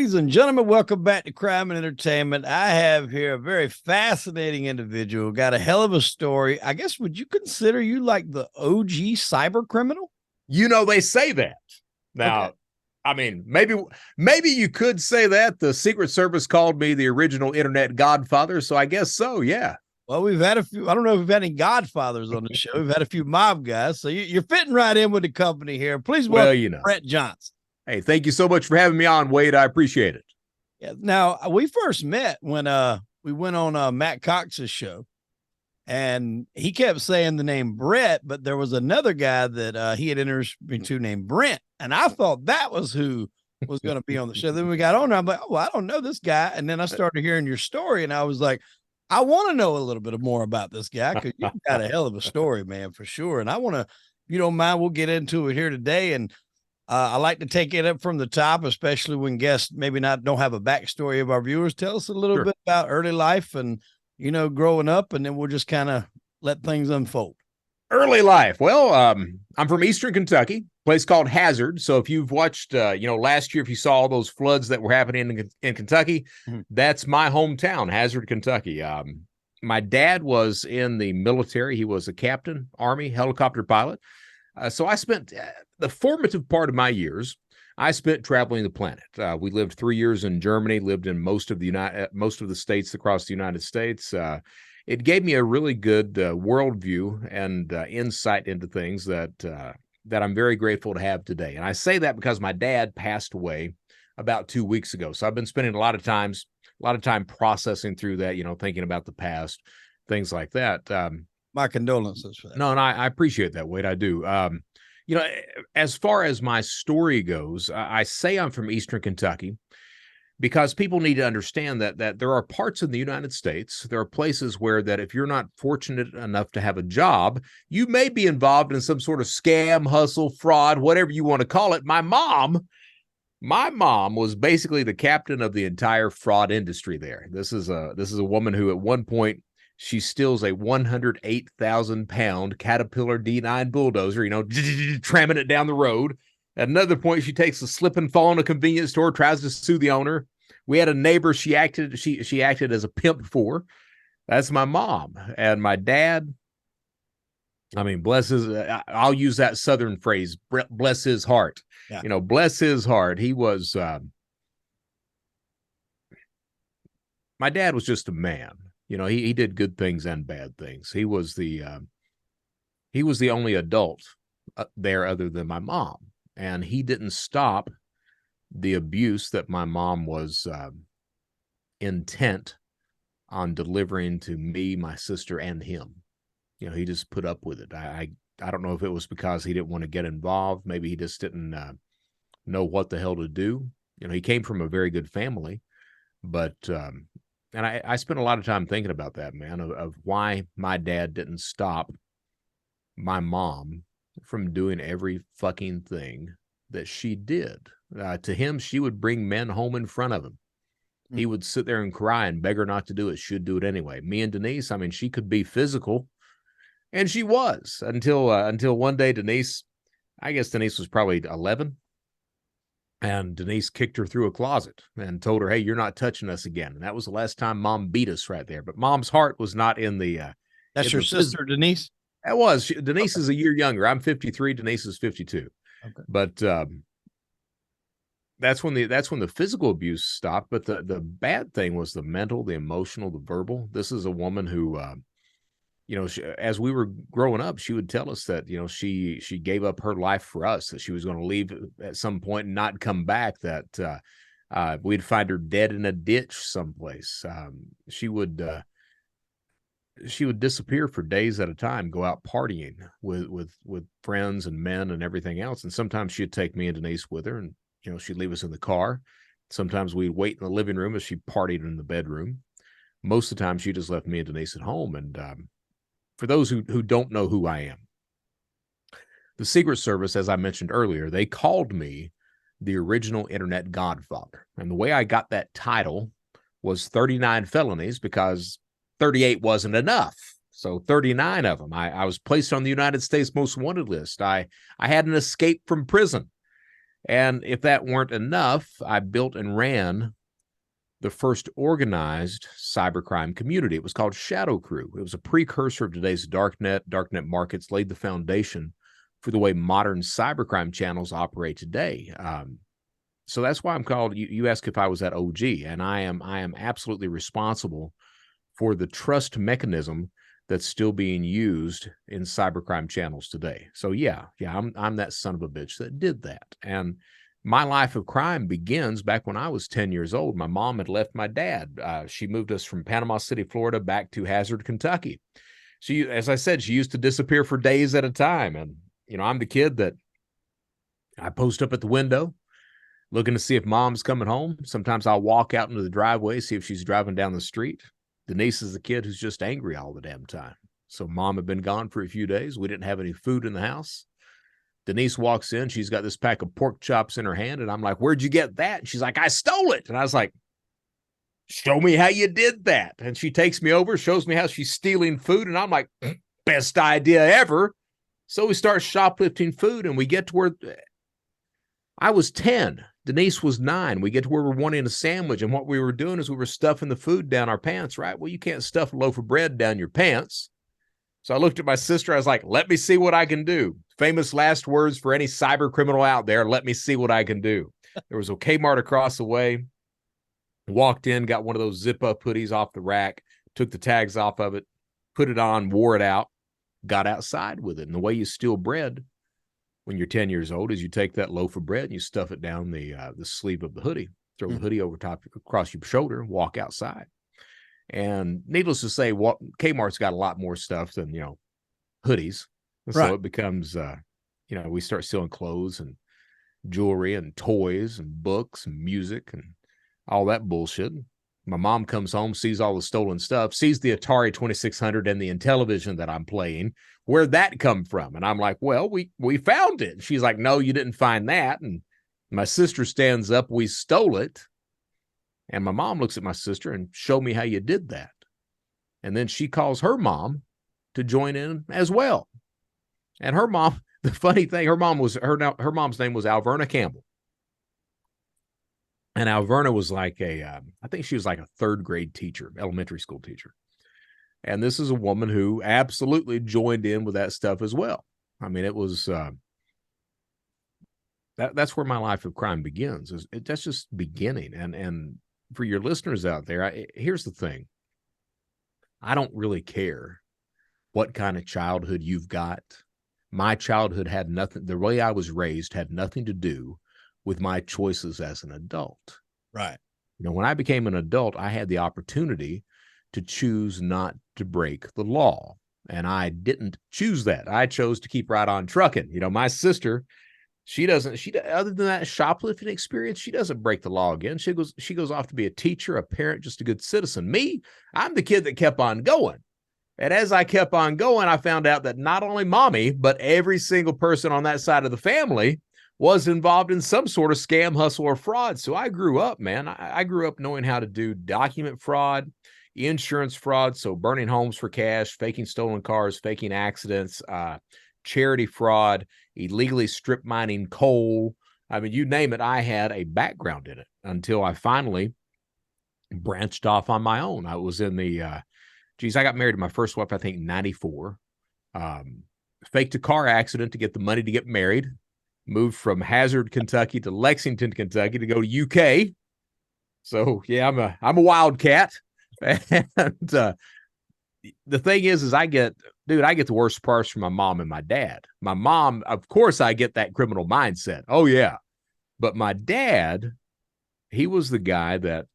Ladies and gentlemen, welcome back to Crime and Entertainment. I have here a very fascinating individual, got a hell of a story. I guess, would you consider you like the OG cyber criminal? They say that. Now, Okay. I mean, maybe you could say that. The Secret Service called me the original Internet Godfather, so I guess so, yeah. Well, we've had a few, I don't know if we've had any godfathers on the show. We've had a few mob guys, so you're fitting right in with the company here. Please Well, welcome Brett Johnson. Hey, thank you so much for having me on, Wade. I appreciate it. Yeah. Now, we first met when we went on Matt Cox's show, and he kept saying the name Brett, but there was another guy that he had introduced me to named Brent, and I thought that was who was going to be on the show. Then we got on, and I'm like, oh, I don't know this guy. And then I started hearing your story, and I was like, I want to know a little bit more about this guy, because you've got a hell of a story, man, for sure. And I want to, if you don't mind, we'll get into it here today. And I like to take it up from the top, especially when guests maybe don't have a backstory of our viewers. Tell us a little bit about early life and, growing up, and then we'll just kind of let things unfold. Early life. Well, I'm from Eastern Kentucky, a place called Hazard. So if you've watched, last year, if you saw all those floods that were happening in Kentucky, that's my hometown, Hazard, Kentucky. My dad was in the military. He was a captain, Army helicopter pilot. So I spent the formative part of my years, I spent traveling the planet. We lived 3 years in Germany, lived in most of the states across the United States. It gave me a really good worldview and insight into things that I'm very grateful to have today. And I say that because my dad passed away about 2 weeks ago. So I've been spending a lot of time processing through that, thinking about the past, things like that. My condolences for that. No, and I appreciate that, Wade. I do. As far as my story goes, I say I'm from Eastern Kentucky because people need to understand that there are parts in the United States, there are places where that if you're not fortunate enough to have a job, you may be involved in some sort of scam, hustle, fraud, whatever you want to call it. My mom was basically the captain of the entire fraud industry there. This is a woman who at one point, she steals a 108,000-pound Caterpillar D9 bulldozer, tramming it down the road. At another point, she takes a slip and fall in a convenience store, tries to sue the owner. We had a neighbor she acted as a pimp for. That's my mom. And my dad, I mean, I'll use that Southern phrase, bless his heart. Yeah. Bless his heart. He was, my dad was just a man. He did good things and bad things. He was the only adult there other than my mom. And he didn't stop the abuse that my mom was intent on delivering to me, my sister, and him. He just put up with it. I don't know if it was because he didn't want to get involved. Maybe he just didn't know what the hell to do. He came from a very good family, but and I spent a lot of time thinking about that, man, of why my dad didn't stop my mom from doing every fucking thing that she did. To him, she would bring men home in front of him. He would sit there and cry and beg her not to do it. She'd do it anyway. Me and Denise, I mean, she could be physical, and she was until one day I guess Denise was probably 11. And Denise kicked her through a closet and told her, hey, you're not touching us again. And that was the last time Mom beat us right there. But Mom's heart was not in the... That's your sister, Denise? That was. Denise is a year younger. I'm 53. Denise is 52. Okay. But that's when the physical abuse stopped. But the bad thing was the mental, the emotional, the verbal. This is a woman who... as we were growing up, she would tell us that, she gave up her life for us, that she was going to leave at some point and not come back, that we'd find her dead in a ditch someplace. She would disappear for days at a time, go out partying with friends and men and everything else. And sometimes she'd take me and Denise with her, and, she'd leave us in the car. Sometimes we'd wait in the living room as she partied in the bedroom. Most of the time, she just left me and Denise at home. And, for those who don't know who I am, the Secret Service, as I mentioned earlier, they called me the original Internet Godfather. And the way I got that title was 39 felonies because 38 wasn't enough. So 39 of them. I was placed on the United States Most Wanted list. I had an escape from prison. And if that weren't enough, I built and ran the first organized cybercrime community. It was called Shadow Crew. It was a precursor of today's darknet. Darknet markets laid the foundation for the way modern cybercrime channels operate today. So that's why I'm called. You ask if I was that OG, and I am absolutely responsible for the trust mechanism that's still being used in cybercrime channels today. So yeah, I'm that son of a bitch that did that. And my life of crime begins back when I was 10 years old. My mom had left my dad. She moved us from Panama City, Florida, back to Hazard, Kentucky. She, as I said, she used to disappear for days at a time. And, I'm the kid that I post up at the window looking to see if mom's coming home. Sometimes I'll walk out into the driveway, see if she's driving down the street. Denise is the kid who's just angry all the damn time. So mom had been gone for a few days. We didn't have any food in the house. Denise walks in. She's got this pack of pork chops in her hand. And I'm like, where'd you get that? And she's like, I stole it. And I was like, show me how you did that. And she takes me over, shows me how she's stealing food. And I'm like, best idea ever. So we start shoplifting food, and we get to where I was 10. Denise was 9. We get to where we're wanting a sandwich. And what we were doing is we were stuffing the food down our pants, right? Well, you can't stuff a loaf of bread down your pants. So I looked at my sister. I was like, let me see what I can do. Famous last words for any cyber criminal out there. Let me see what I can do. There was a Kmart across the way. Walked in, got one of those zip up hoodies off the rack, took the tags off of it, put it on, wore it out, got outside with it. And the way you steal bread when you're 10 years old is you take that loaf of bread and you stuff it down the sleeve of the hoodie, throw the hoodie over top across your shoulder, walk outside. And needless to say, Kmart's got a lot more stuff than, hoodies. And so it becomes, we start stealing clothes and jewelry and toys and books and music and all that bullshit. My mom comes home, sees all the stolen stuff, sees the Atari 2600 and the Intellivision that I'm playing. Where'd that come from? And I'm like, well, we found it. She's like, no, you didn't find that. And my sister stands up, we stole it. And my mom looks at my sister and show me how you did that. And then she calls her mom to join in as well. And her mom, the funny thing, her mom's name was Alverna Campbell. And Alverna was like I think she was like a 3rd grade teacher, elementary school teacher. And this is a woman who absolutely joined in with that stuff as well. I mean, it was, that's where my life of crime begins. That's just beginning. And for your listeners out there, here's the thing. I don't really care what kind of childhood you've got. My childhood had nothing, the way I was raised had nothing to do with my choices as an adult. Right. When I became an adult, I had the opportunity to choose not to break the law. And I didn't choose that. I chose to keep right on trucking. My sister, other than that shoplifting experience, she doesn't break the law again. She goes off to be a teacher, a parent, just a good citizen. Me, I'm the kid that kept on going. And as I kept on going, I found out that not only mommy, but every single person on that side of the family was involved in some sort of scam, hustle, or fraud. So I grew up, man. I grew up knowing how to do document fraud, insurance fraud, so burning homes for cash, faking stolen cars, faking accidents, charity fraud, illegally strip mining coal. I mean, you name it, I had a background in it until I finally branched off on my own. I was in the, I got married to my first wife, I think, in 94. Faked a car accident to get the money to get married. Moved from Hazard, Kentucky to Lexington, Kentucky to go to UK. So yeah, I'm a wildcat. And the thing is I get the worst parts from my mom and my dad. My mom, of course, I get that criminal mindset. Oh yeah. But my dad, he was the guy that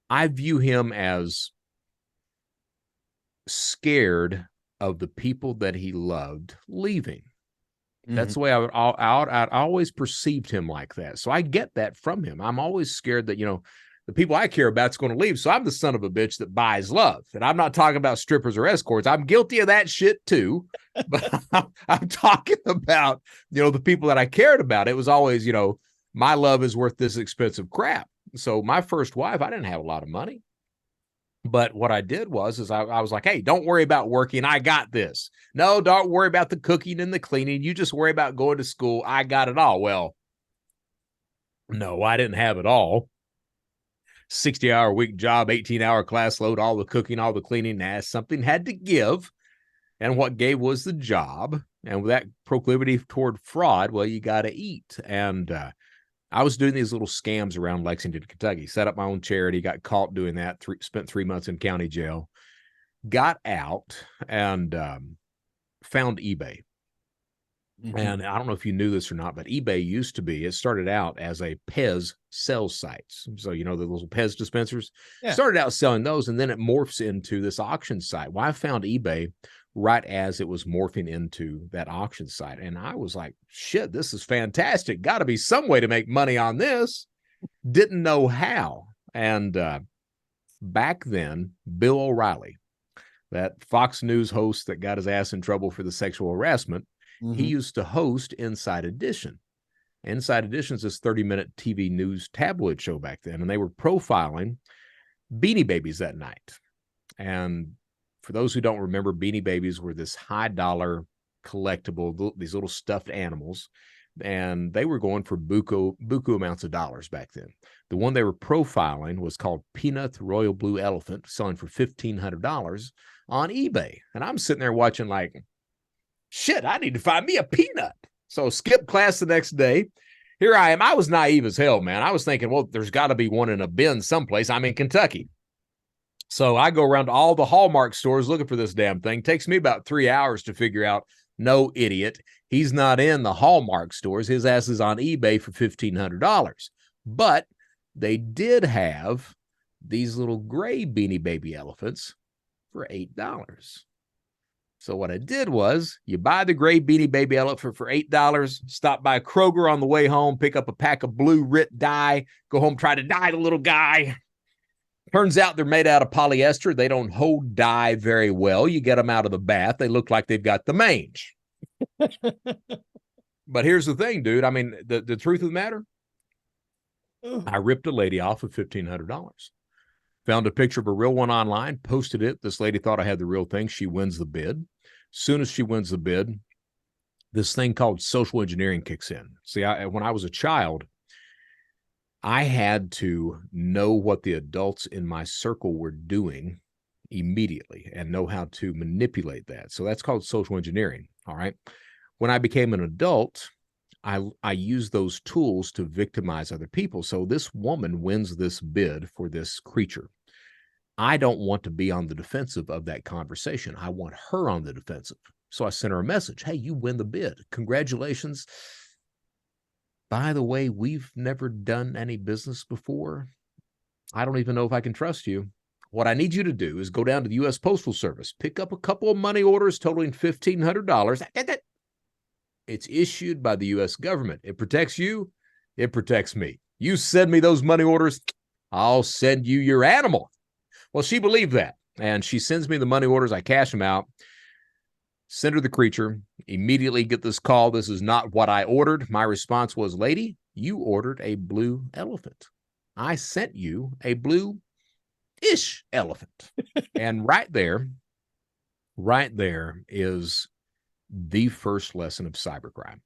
I view him as scared of the people that he loved leaving. That's the way I'd always perceived him like that. So I get that from him. I'm always scared that, the people I care about is going to leave. So I'm the son of a bitch that buys love. And I'm not talking about strippers or escorts. I'm guilty of that shit too. But I'm talking about, the people that I cared about. It was always, my love is worth this expensive crap. So my first wife, I didn't have a lot of money. But what I did was I was like, hey, don't worry about working. I got this. No, don't worry about the cooking and the cleaning. You just worry about going to school. I got it all. Well, no, I didn't have it all. 60-hour week job, 18-hour class load, all the cooking, all the cleaning. Nah, something had to give. And what gave was the job. And with that proclivity toward fraud, well, you got to eat. And I was doing these little scams around Lexington, Kentucky, set up my own charity, got caught doing that, spent 3 months in county jail, got out, and found eBay. Mm-hmm. And I don't know if you knew this or not, but eBay used to be, it started out as a Pez sales site. So, you know, the little Pez dispensers, started out selling those, and then it morphs into this auction site. Well, I found eBay right as it was morphing into that auction site. And I was like, shit, this is fantastic. Got to be some way to make money on this. Didn't know how. And back then, Bill O'Reilly, that Fox News host that got his ass in trouble for the sexual harassment, he used to host Inside Edition. Inside Edition is this 30-minute TV news tabloid show back then, and they were profiling Beanie Babies that night. And for those who don't remember, Beanie Babies were this high-dollar collectible, these little stuffed animals, and they were going for buku amounts of dollars back then. The one they were profiling was called Peanut Royal Blue Elephant, selling for $1,500 on eBay. And I'm sitting there watching like, shit, I need to find me a peanut. So skip class the next day. Here I am. I was naive as hell, man. I was thinking, well, there's got to be one in a bin someplace. I'm in Kentucky. So I go around to all the Hallmark stores looking for this damn thing. Takes me about 3 hours to figure out, no, idiot, he's not in the Hallmark stores. His ass is on eBay for $1,500. But they did have these little gray Beanie Baby elephants for $8. So what I did was, you buy the gray Beanie Baby elephant for $8, stop by Kroger on the way home, pick up a pack of blue Rit dye, go home, try to dye the little guy. Turns out they're made out of polyester. They don't hold dye very well. You get them out of the bath, they look like they've got the mange. But here's the thing, dude. I mean, the truth of the matter, I ripped a lady off of $1,500. Found a picture of a real one online, posted it. This lady thought I had the real thing. She wins the bid. Soon as she wins the bid, this thing called social engineering kicks in. See, when I was a child, I had to know what the adults in my circle were doing immediately and know how to manipulate that. So that's called social engineering. All right. When I became an adult, I used those tools to victimize other people. So this woman wins this bid for this creature. I don't want to be on the defensive of that conversation. I want her on the defensive. So I sent her a message. Hey, you win the bid. Congratulations. By the way, we've never done any business before. I don't even know if I can trust you. What I need you to do is go down to the U.S. Postal Service, pick up a couple of money orders totaling $1,500. It's issued by the U.S. government. It protects you. It protects me. You send me those money orders, I'll send you your animal. Well, she believed that, and she sends me the money orders. I cash them out, send her the creature, immediately get this call. This is not what I ordered. My response was, lady, you ordered a blue elephant. I sent you a blue-ish elephant. And right there is the first lesson of cybercrime.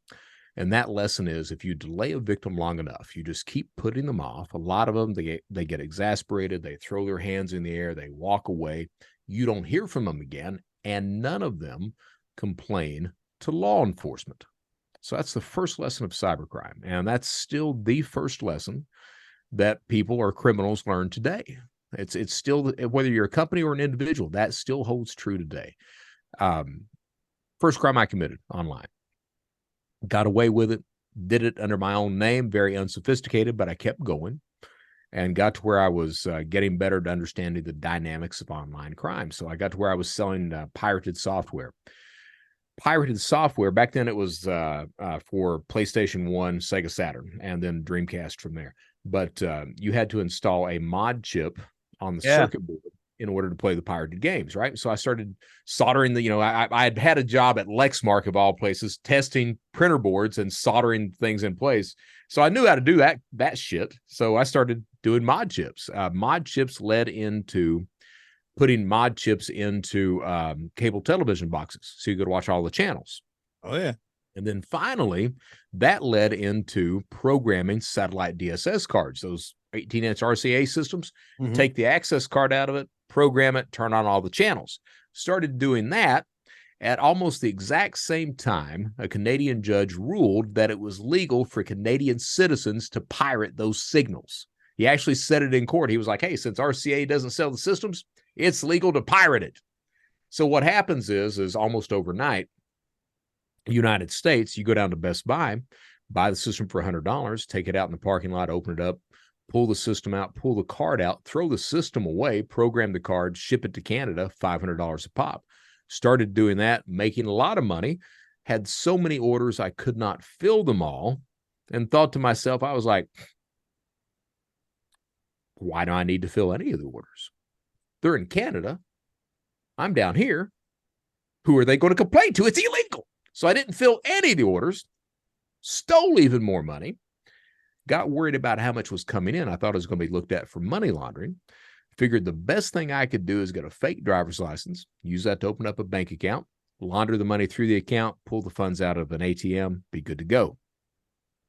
And that lesson is, if you delay a victim long enough, you just keep putting them off. A lot of them, they get exasperated. They throw their hands in the air. They walk away. You don't hear from them again. And none of them complain to law enforcement. So that's the first lesson of cybercrime. And that's still the first lesson that people or criminals learn today. It's still, whether you're a company or an individual, that still holds true today. First crime I committed online. Got away with it, did it under my own name, very unsophisticated, but I kept going and got to where I was getting better at understanding the dynamics of online crime. So I got to where I was selling pirated software. Pirated software, back then it was for PlayStation 1, Sega Saturn, and then Dreamcast from there. But you had to install a mod chip on the circuit board in order to play the pirated games, right? So I started soldering I had had a job at Lexmark of all places, testing printer boards and soldering things in place. So I knew how to do that shit. So I started doing mod chips. Mod chips led into putting mod chips into cable television boxes so you could watch all the channels. Oh, yeah. And then finally, that led into programming satellite DSS cards, those 18-inch RCA systems. Mhm. Take the access card out of it, program it, turn on all the channels. Started doing that. At almost the exact same time, a Canadian judge ruled that it was legal for Canadian citizens to pirate those signals. He actually said it in court. He was like, hey, since RCA doesn't sell the systems, it's legal to pirate it. So what happens is almost overnight, United States, you go down to Best Buy, buy the system for $100, take it out in the parking lot, open it up, pull the system out, pull the card out, throw the system away, program the card, ship it to Canada, $500 a pop. Started doing that, making a lot of money, had so many orders I could not fill them all, and thought to myself, I was like, why do I need to fill any of the orders? They're in Canada. I'm down here. Who are they going to complain to? It's illegal. So I didn't fill any of the orders, stole even more money, got worried about how much was coming in. I thought it was going to be looked at for money laundering. Figured the best thing I could do is get a fake driver's license, use that to open up a bank account, launder the money through the account, pull the funds out of an ATM, be good to go.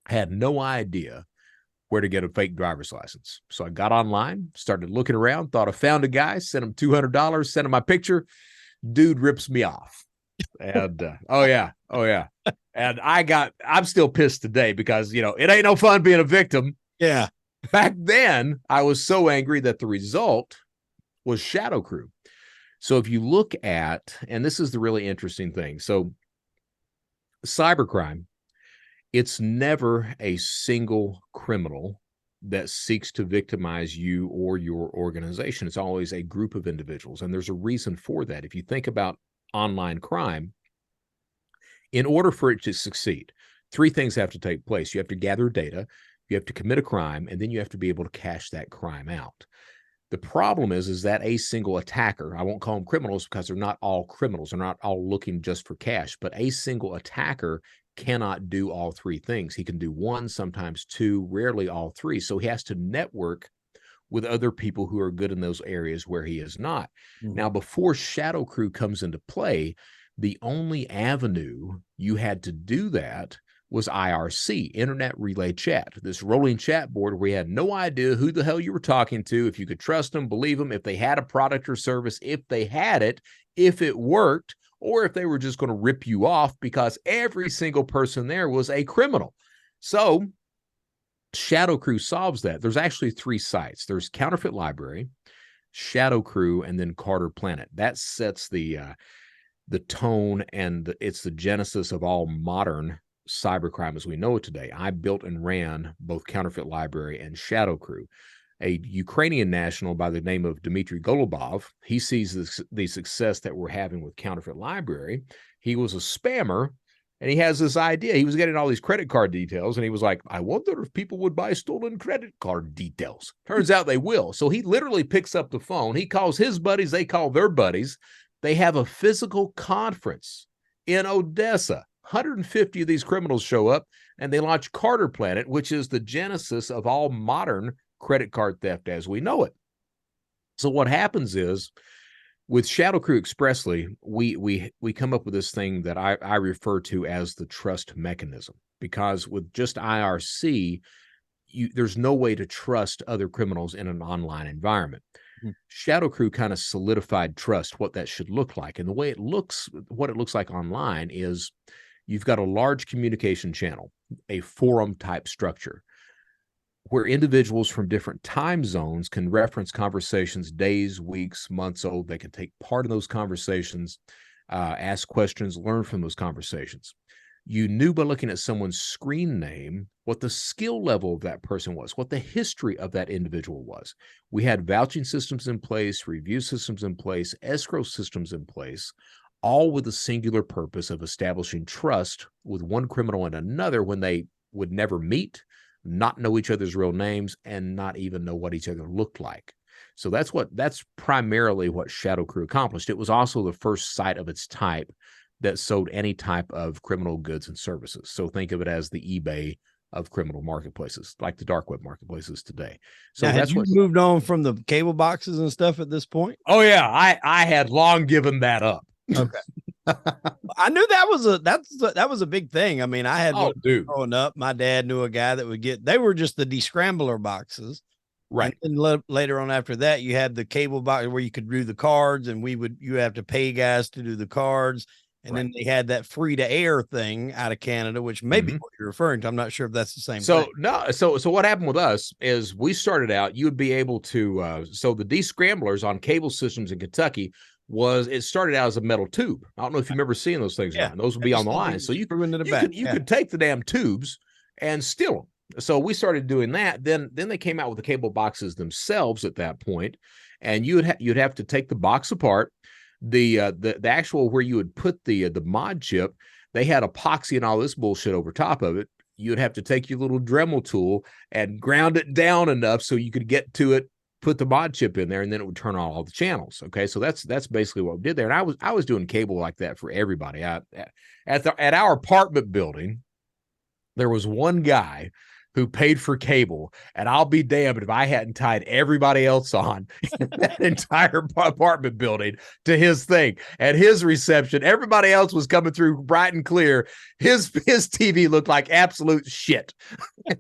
Had no idea where to get a fake driver's license. So I got online, started looking around, thought I found a guy, sent him $200, sent him my picture. Dude rips me off. And oh yeah. And I'm still pissed today because, it ain't no fun being a victim. Yeah. Back then, I was so angry that the result was Shadow Crew. So if you look at, and this is the really interesting thing. So cybercrime, it's never a single criminal that seeks to victimize you or your organization. It's always a group of individuals. And there's a reason for that. If you think about online crime, in order for it to succeed, three things have to take place. You have to gather data, you have to commit a crime, and then you have to be able to cash that crime out. The problem is that a single attacker, I won't call them criminals because they're not all criminals, they're not all looking just for cash, but a single attacker cannot do all three things. He can do one, sometimes two, rarely all three. So he has to network with other people who are good in those areas where he is not. Mm-hmm. Now, before Shadow Crew comes into play, the only avenue you had to do that was IRC, Internet Relay Chat, this rolling chat board where you had no idea who the hell you were talking to, if you could trust them, believe them, if they had a product or service, if they had it, if it worked, or if they were just going to rip you off because every single person there was a criminal. So Shadow Crew solves that. There's actually three sites. There's Counterfeit Library, Shadow Crew, and then Carter Planet. That sets the tone, and it's the genesis of all modern cybercrime as we know it today. I built and ran both Counterfeit Library and Shadow Crew. A Ukrainian national by the name of Dmitry Golubov, he sees the success that we're having with Counterfeit Library. He was a spammer, and he has this idea. He was getting all these credit card details, and he was like, I wonder if people would buy stolen credit card details. Turns out they will. So he literally picks up the phone. He calls his buddies. They call their buddies. They have a physical conference in Odessa. 150 of these criminals show up, and they launch Carter Planet, which is the genesis of all modern credit card theft as we know it. So what happens is, with Shadow Crew expressly, we come up with this thing that I refer to as the trust mechanism, because with just IRC, there's no way to trust other criminals in an online environment. Shadow Crew kind of solidified trust, what that should look like. And the way what it looks like online is you've got a large communication channel, a forum type structure, where individuals from different time zones can reference conversations days, weeks, months old. They can take part in those conversations, ask questions, learn from those conversations. You knew by looking at someone's screen name what the skill level of that person was, what the history of that individual was. We had vouching systems in place, review systems in place, escrow systems in place, all with the singular purpose of establishing trust with one criminal and another when they would never meet, not know each other's real names, and not even know what each other looked like. So that's primarily what Shadow Crew accomplished. It was also the first site of its type that sold any type of criminal goods and services. So think of it as the eBay of criminal marketplaces, like the dark web marketplaces today. So Now, had that's you what. moved on from the cable boxes and stuff at this point? Oh yeah, I had long given that up. Okay. I knew that was a big thing. I mean, I had Oh, one dude. growing up. My dad knew a guy that would get. They were just the descrambler boxes, Right. and then later on after that, you had the cable box where you could do the cards, and you have to pay guys to do the cards, and Right. then they had that free to air thing out of Canada, which may be what you're referring to. I'm not sure if that's the same thing. So no, so what happened with us is we started out. You would be able to. So the descramblers on cable systems in Kentucky it started out as a metal tube. I don't know if you remember seeing those things. Yeah, Those would be on the line. So you into the back. could take the damn tubes and steal them. So we started doing that. Then they came out with the cable boxes themselves at that point, and you'd have to take the box apart. The actual where you would put the mod chip, they had epoxy and all this bullshit over top of it. You'd have to take your little Dremel tool and ground it down enough so you could get to it, put the mod chip in there, and then it would turn on all the channels. Okay, so that's basically what we did there. And I was doing cable like that for everybody. At our apartment building, there was one guy who paid for cable, and I'll be damned if I hadn't tied everybody else on in that entire apartment building to his thing. At his reception, everybody else was coming through bright and clear. His TV looked like absolute shit,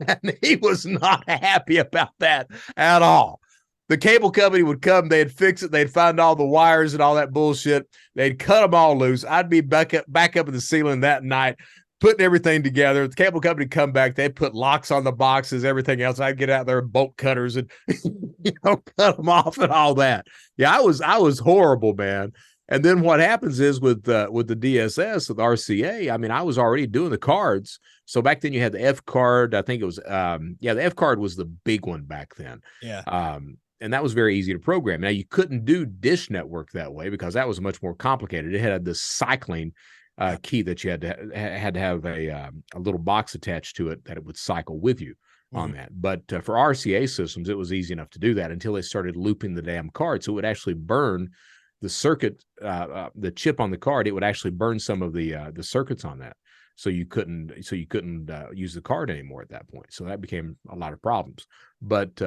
and he was not happy about that at all. The cable company would come, they'd fix it, they'd find all the wires and all that bullshit, they'd cut them all loose. I'd be back up in the ceiling that night, putting everything together. The cable company come back, they'd put locks on the boxes, everything else. I'd get out there with bolt cutters and cut them off and all that. Yeah, I was horrible, man. And then what happens is with the DSS, with RCA, I mean, I was already doing the cards. So back then you had the F card. I think it was the F card was the big one back then. Yeah. And that was very easy to program. Now you couldn't do Dish Network that way because that was much more complicated. It had this cycling key that you had to have a little box attached to it that it would cycle with you on that. But for RCA systems, it was easy enough to do that until they started looping the damn card. So it would actually burn the circuit, the chip on the card. It would actually burn some of the circuits on that. So you couldn't use the card anymore at that point. So that became a lot of problems. But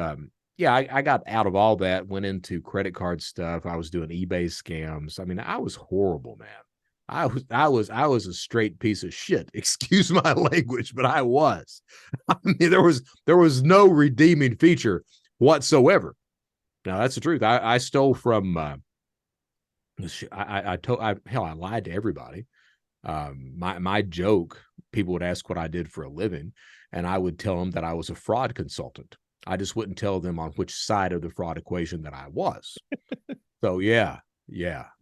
yeah, I got out of all that, went into credit card stuff. I was doing eBay scams. I mean, I was horrible, man. I was a straight piece of shit. Excuse my language, but I was. I mean, there was no redeeming feature whatsoever. Now that's the truth. I stole from. I lied to everybody. My joke. People would ask what I did for a living, and I would tell them that I was a fraud consultant. I just wouldn't tell them on which side of the fraud equation that I was. So yeah,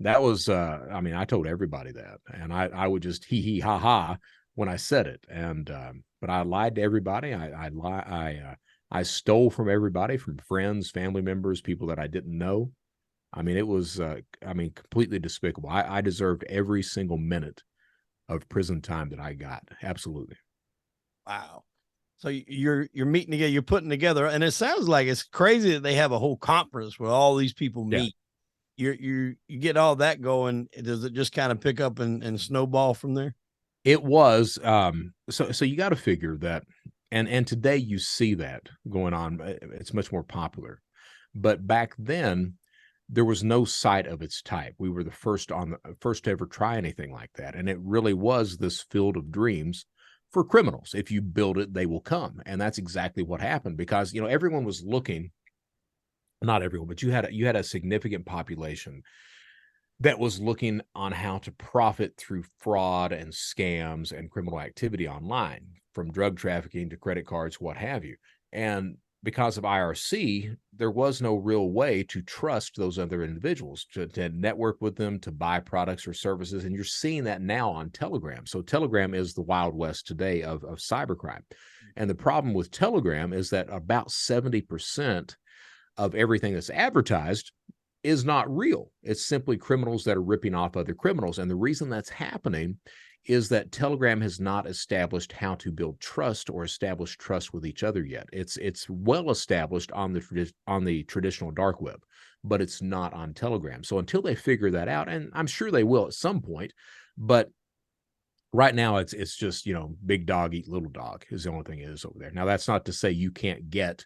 that was. I mean, I told everybody that, and I would just hee ha ha when I said it. And but I lied to everybody. I stole from everybody, from friends, family members, people that I didn't know. I mean, it was completely despicable. I deserved every single minute of prison time that I got. Absolutely. Wow. So you're meeting together, you're putting together, and it sounds like it's crazy that they have a whole conference where all these people meet. You get all that going. Does it just kind of pick up and snowball from there? It was. So you got to figure that, and today you see that going on. It's much more popular, but back then there was no site of its type. We were the first to ever try anything like that, and it really was this field of dreams for criminals. If you build it, they will come. And that's exactly what happened, because, everyone was looking, not everyone, but you had a significant population that was looking on how to profit through fraud and scams and criminal activity online, from drug trafficking to credit cards, what have you. And because of IRC, there was no real way to trust those other individuals, to network with them, to buy products or services. And you're seeing that now on Telegram. So Telegram is the Wild West today of cybercrime. And the problem with Telegram is that about 70% of everything that's advertised is not real. It's simply criminals that are ripping off other criminals. And the reason that's happening is that Telegram has not established how to build trust or establish trust with each other yet. It's well established on the traditional dark web, but it's not on Telegram. So until they figure that out, and I'm sure they will at some point, but Right now, it's just, big dog eat little dog is the only thing it is over there. Now, that's not to say you can't get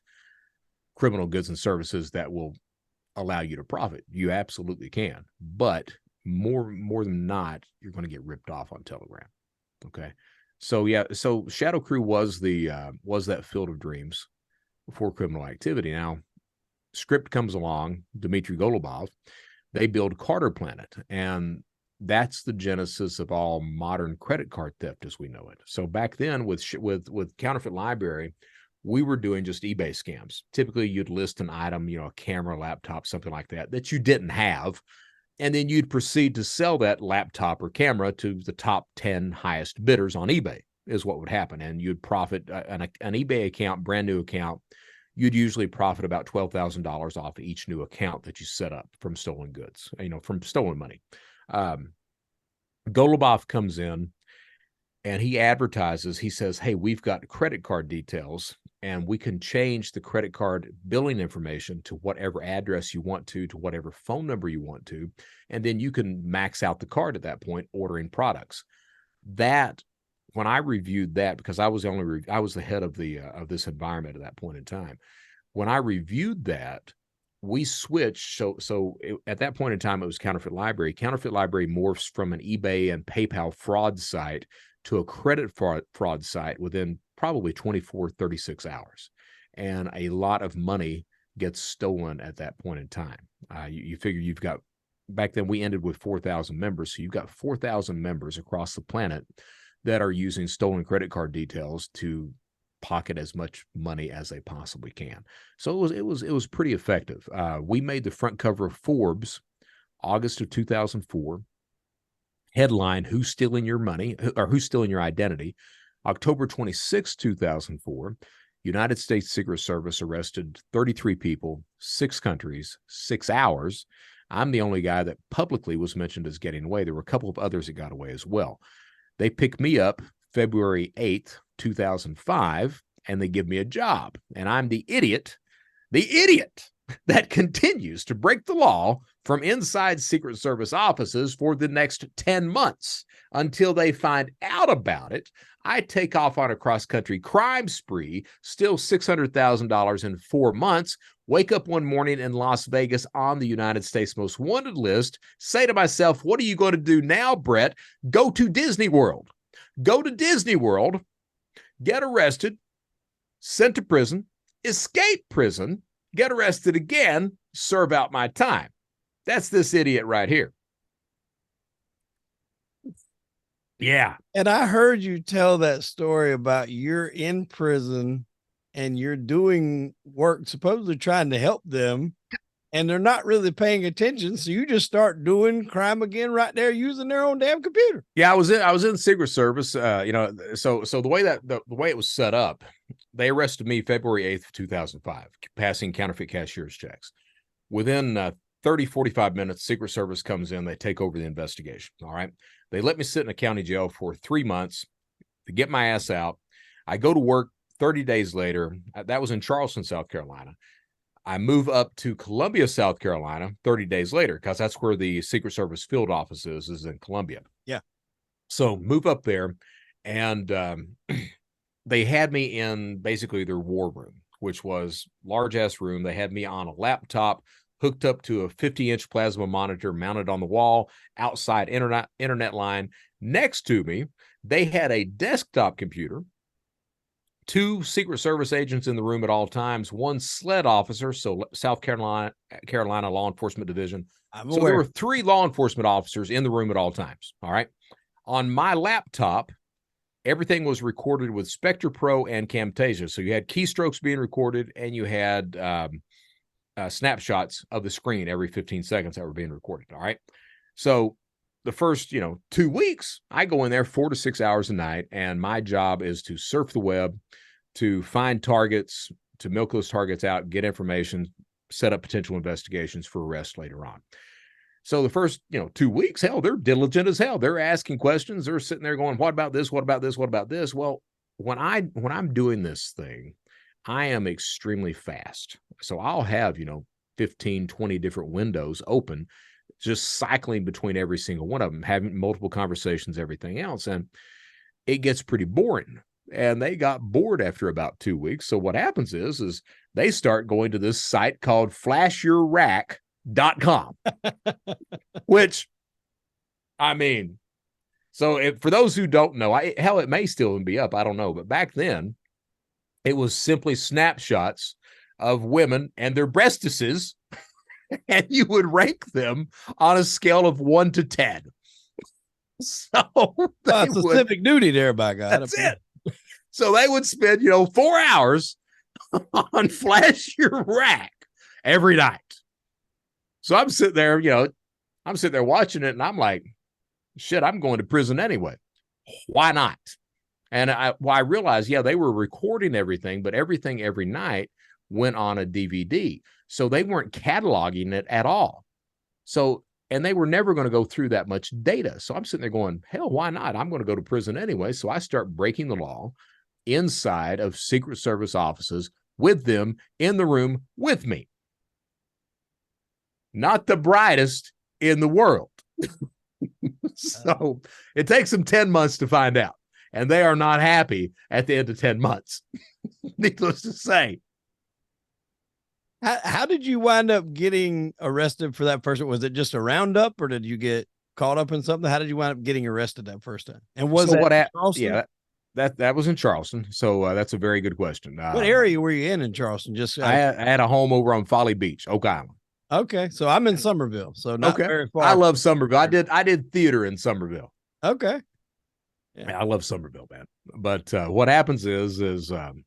criminal goods and services that will allow you to profit. You absolutely can, but more than not, you're going to get ripped off on Telegram. Okay, so yeah, so Shadow Crew was that field of dreams for criminal activity. Now, Script comes along, Dmitry Golubov, they build Carter Planet, and that's the genesis of all modern credit card theft as we know it. So back then with Counterfeit Library, we were doing just eBay scams. Typically, you'd list an item, a camera, laptop, something like that you didn't have, and then you'd proceed to sell that laptop or camera to the top 10 highest bidders on eBay is what would happen. And you'd profit an eBay account, brand new account. You'd usually profit about $12,000 off each new account that you set up from stolen goods, from stolen money. Golubov comes in and he advertises, he says, hey, we've got credit card details and we can change the credit card billing information to whatever address you want to whatever phone number you want to. And then you can max out the card at that point, ordering products. That, when I reviewed that, because I was the head of this environment at that point in time. When I reviewed that, we switched. At that point in time, it was Counterfeit Library. Counterfeit Library morphs from an eBay and PayPal fraud site to a credit fraud site within probably 24, 36 hours. And a lot of money gets stolen at that point in time. You figure you've got, back then we ended with 4,000 members. So you've got 4,000 members across the planet that are using stolen credit card details to pocket as much money as they possibly can. So it was pretty effective. We made the front cover of Forbes, August of 2004. Headline: Who's stealing your money, or who's stealing your identity? October 26, 2004, United States Secret Service arrested 33 people, 6 countries, 6 hours. I'm the only guy that publicly was mentioned as getting away. There were a couple of others that got away as well. They picked me up February 8th, 2005, and they give me a job. And I'm the idiot that continues to break the law from inside Secret Service offices for the next 10 months until they find out about it. I take off on a cross-country crime spree, steal $600,000 in 4 months, wake up one morning in Las Vegas on the United States Most Wanted list, say to myself, what are you going to do now, Brett? Go to Disney World. Go to Disney World, get arrested, sent to prison, escape prison, get arrested again, serve out my time. That's this idiot right here. Yeah. And I heard you tell that story about you're in prison and you're doing work, supposedly trying to help them, and they're not really paying attention. So you just start doing crime again right there using their own damn computer. Yeah, I was in Secret Service. So the way the way it was set up, they arrested me February 8th, 2005, passing counterfeit cashier's checks. Within 30, 45 minutes, Secret Service comes in, they take over the investigation. All right. They let me sit in a county jail for 3 months to get my ass out. I go to work 30 days later. That was in Charleston, South Carolina. I move up to Columbia, South Carolina 30 days later, because that's where the Secret Service field office is in Columbia. Yeah. So move up there, and they had me in basically their war room, which was large-ass room. They had me on a laptop hooked up to a 50-inch plasma monitor mounted on the wall, outside internet line. Next to me, they had a desktop computer, 2 Secret Service agents in the room at all times, 1 SLED officer, so South Carolina Law Enforcement Division. So there were 3 law enforcement officers in the room at all times. All right. On my laptop, everything was recorded with Spectre Pro and Camtasia. So you had keystrokes being recorded, and you had snapshots of the screen every 15 seconds that were being recorded. All right. So the first, 2 weeks, I go in there 4 to 6 hours a night, and my job is to surf the web, to find targets, to milk those targets out, get information, set up potential investigations for arrest later on. So the first, 2 weeks, hell, they're diligent as hell. They're asking questions. They're sitting there going, what about this? What about this? What about this? Well, when I'm doing this thing, I am extremely fast. So I'll have, 15, 20 different windows open, just cycling between every single one of them, having multiple conversations, everything else. And it gets pretty boring. And they got bored after about 2 weeks. So what happens is they start going to this site called flashyourrack.com, which, I mean, so for those who don't know, hell, it may still be up. I don't know. But back then, it was simply snapshots of women and their breastises, and you would rank them on a scale of 1 to 10. So it's a civic duty there, by God. That's it. So they would spend, 4 hours on Flash Your Rack every night. So I'm sitting there, watching it, and I'm like, shit, I'm going to prison anyway. Why not? And I realized, they were recording everything, but everything every night went on a DVD. So they weren't cataloging it at all. So, and they were never going to go through that much data. So I'm sitting there going, hell, why not? I'm going to go to prison anyway. So I start breaking the law inside of Secret Service offices with them in the room with me. Not the brightest in the world. So it takes them 10 months to find out. And they are not happy at the end of 10 months. Needless to say. How did you wind up getting arrested for that first one? Was it just a roundup, or did you get caught up in something? How did you wind up getting arrested that first time? And was that Charleston? Yeah, that was in Charleston. So that's a very good question. What area were you in Charleston? Just I had a home over on Folly Beach, Oak Island. Okay, so I'm in Somerville, so not very far. I love Somerville. I did theater in Somerville. Okay. Yeah, I love Somerville, man. But what happens is I'm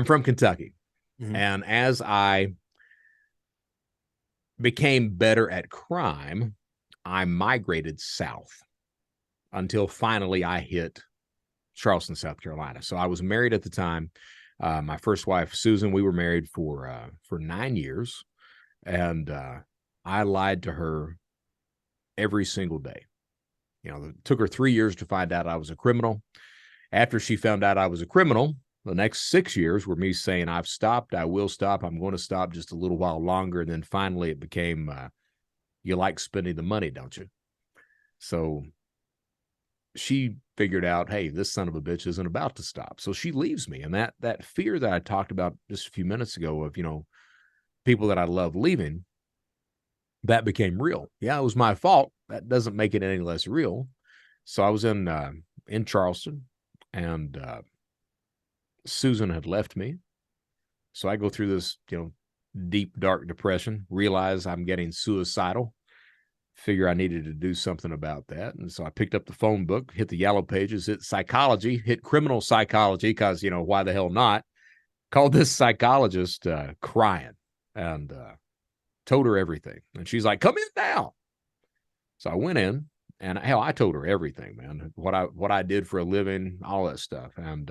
from Kentucky. Mm-hmm. And as I became better at crime, I migrated south until finally I hit Charleston, South Carolina. So I was married at the time. My first wife, Susan, we were married for 9 years. And I lied to her every single day. It took her 3 years to find out I was a criminal. After she found out I was a criminal, the next 6 years were me saying, I've stopped, I will stop, I'm going to stop just a little while longer. And then finally it became, you like spending the money, don't you? So she figured out, hey, this son of a bitch isn't about to stop. So she leaves me. And that fear that I talked about just a few minutes ago of, people that I love leaving, that became real. Yeah, it was my fault. That doesn't make it any less real. So I was in Charleston, and Susan had left me. So I go through this, deep, dark depression, realize I'm getting suicidal, figure I needed to do something about that. And so I picked up the phone book, hit the yellow pages, hit psychology, hit criminal psychology, because, why the hell not? Called this psychologist crying, and told her everything. And she's like, come in now. So I went in, and hell, I told her everything, man, what I did for a living, all that stuff. And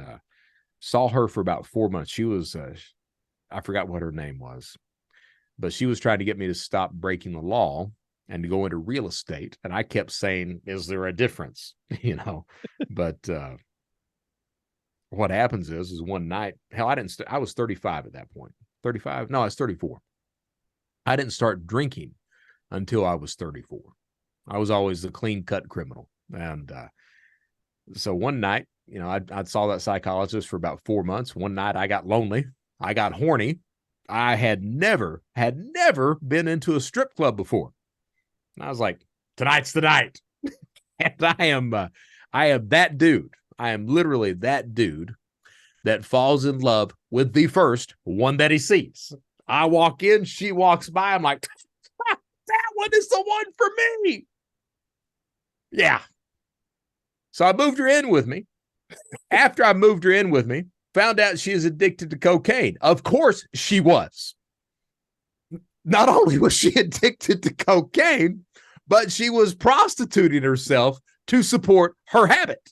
saw her for about 4 months. She was, I forgot what her name was, but she was trying to get me to stop breaking the law and to go into real estate. And I kept saying, is there a difference? But what happens is one night, hell, I was 35 at that point. 35? No, I was 34. I didn't start drinking until I was 34. I was always the clean-cut criminal. And so one night, I saw that psychologist for about 4 months. One night I got lonely. I got horny. I had never been into a strip club before. And I was like, tonight's the night. And I am that dude. I am literally that dude that falls in love with the first one that he sees. I walk in, she walks by. I'm like, that one is the one for me. Yeah. So I moved her in with me. After I moved her in with me, found out she is addicted to cocaine. Of course she was. Not only was she addicted to cocaine, but she was prostituting herself to support her habit.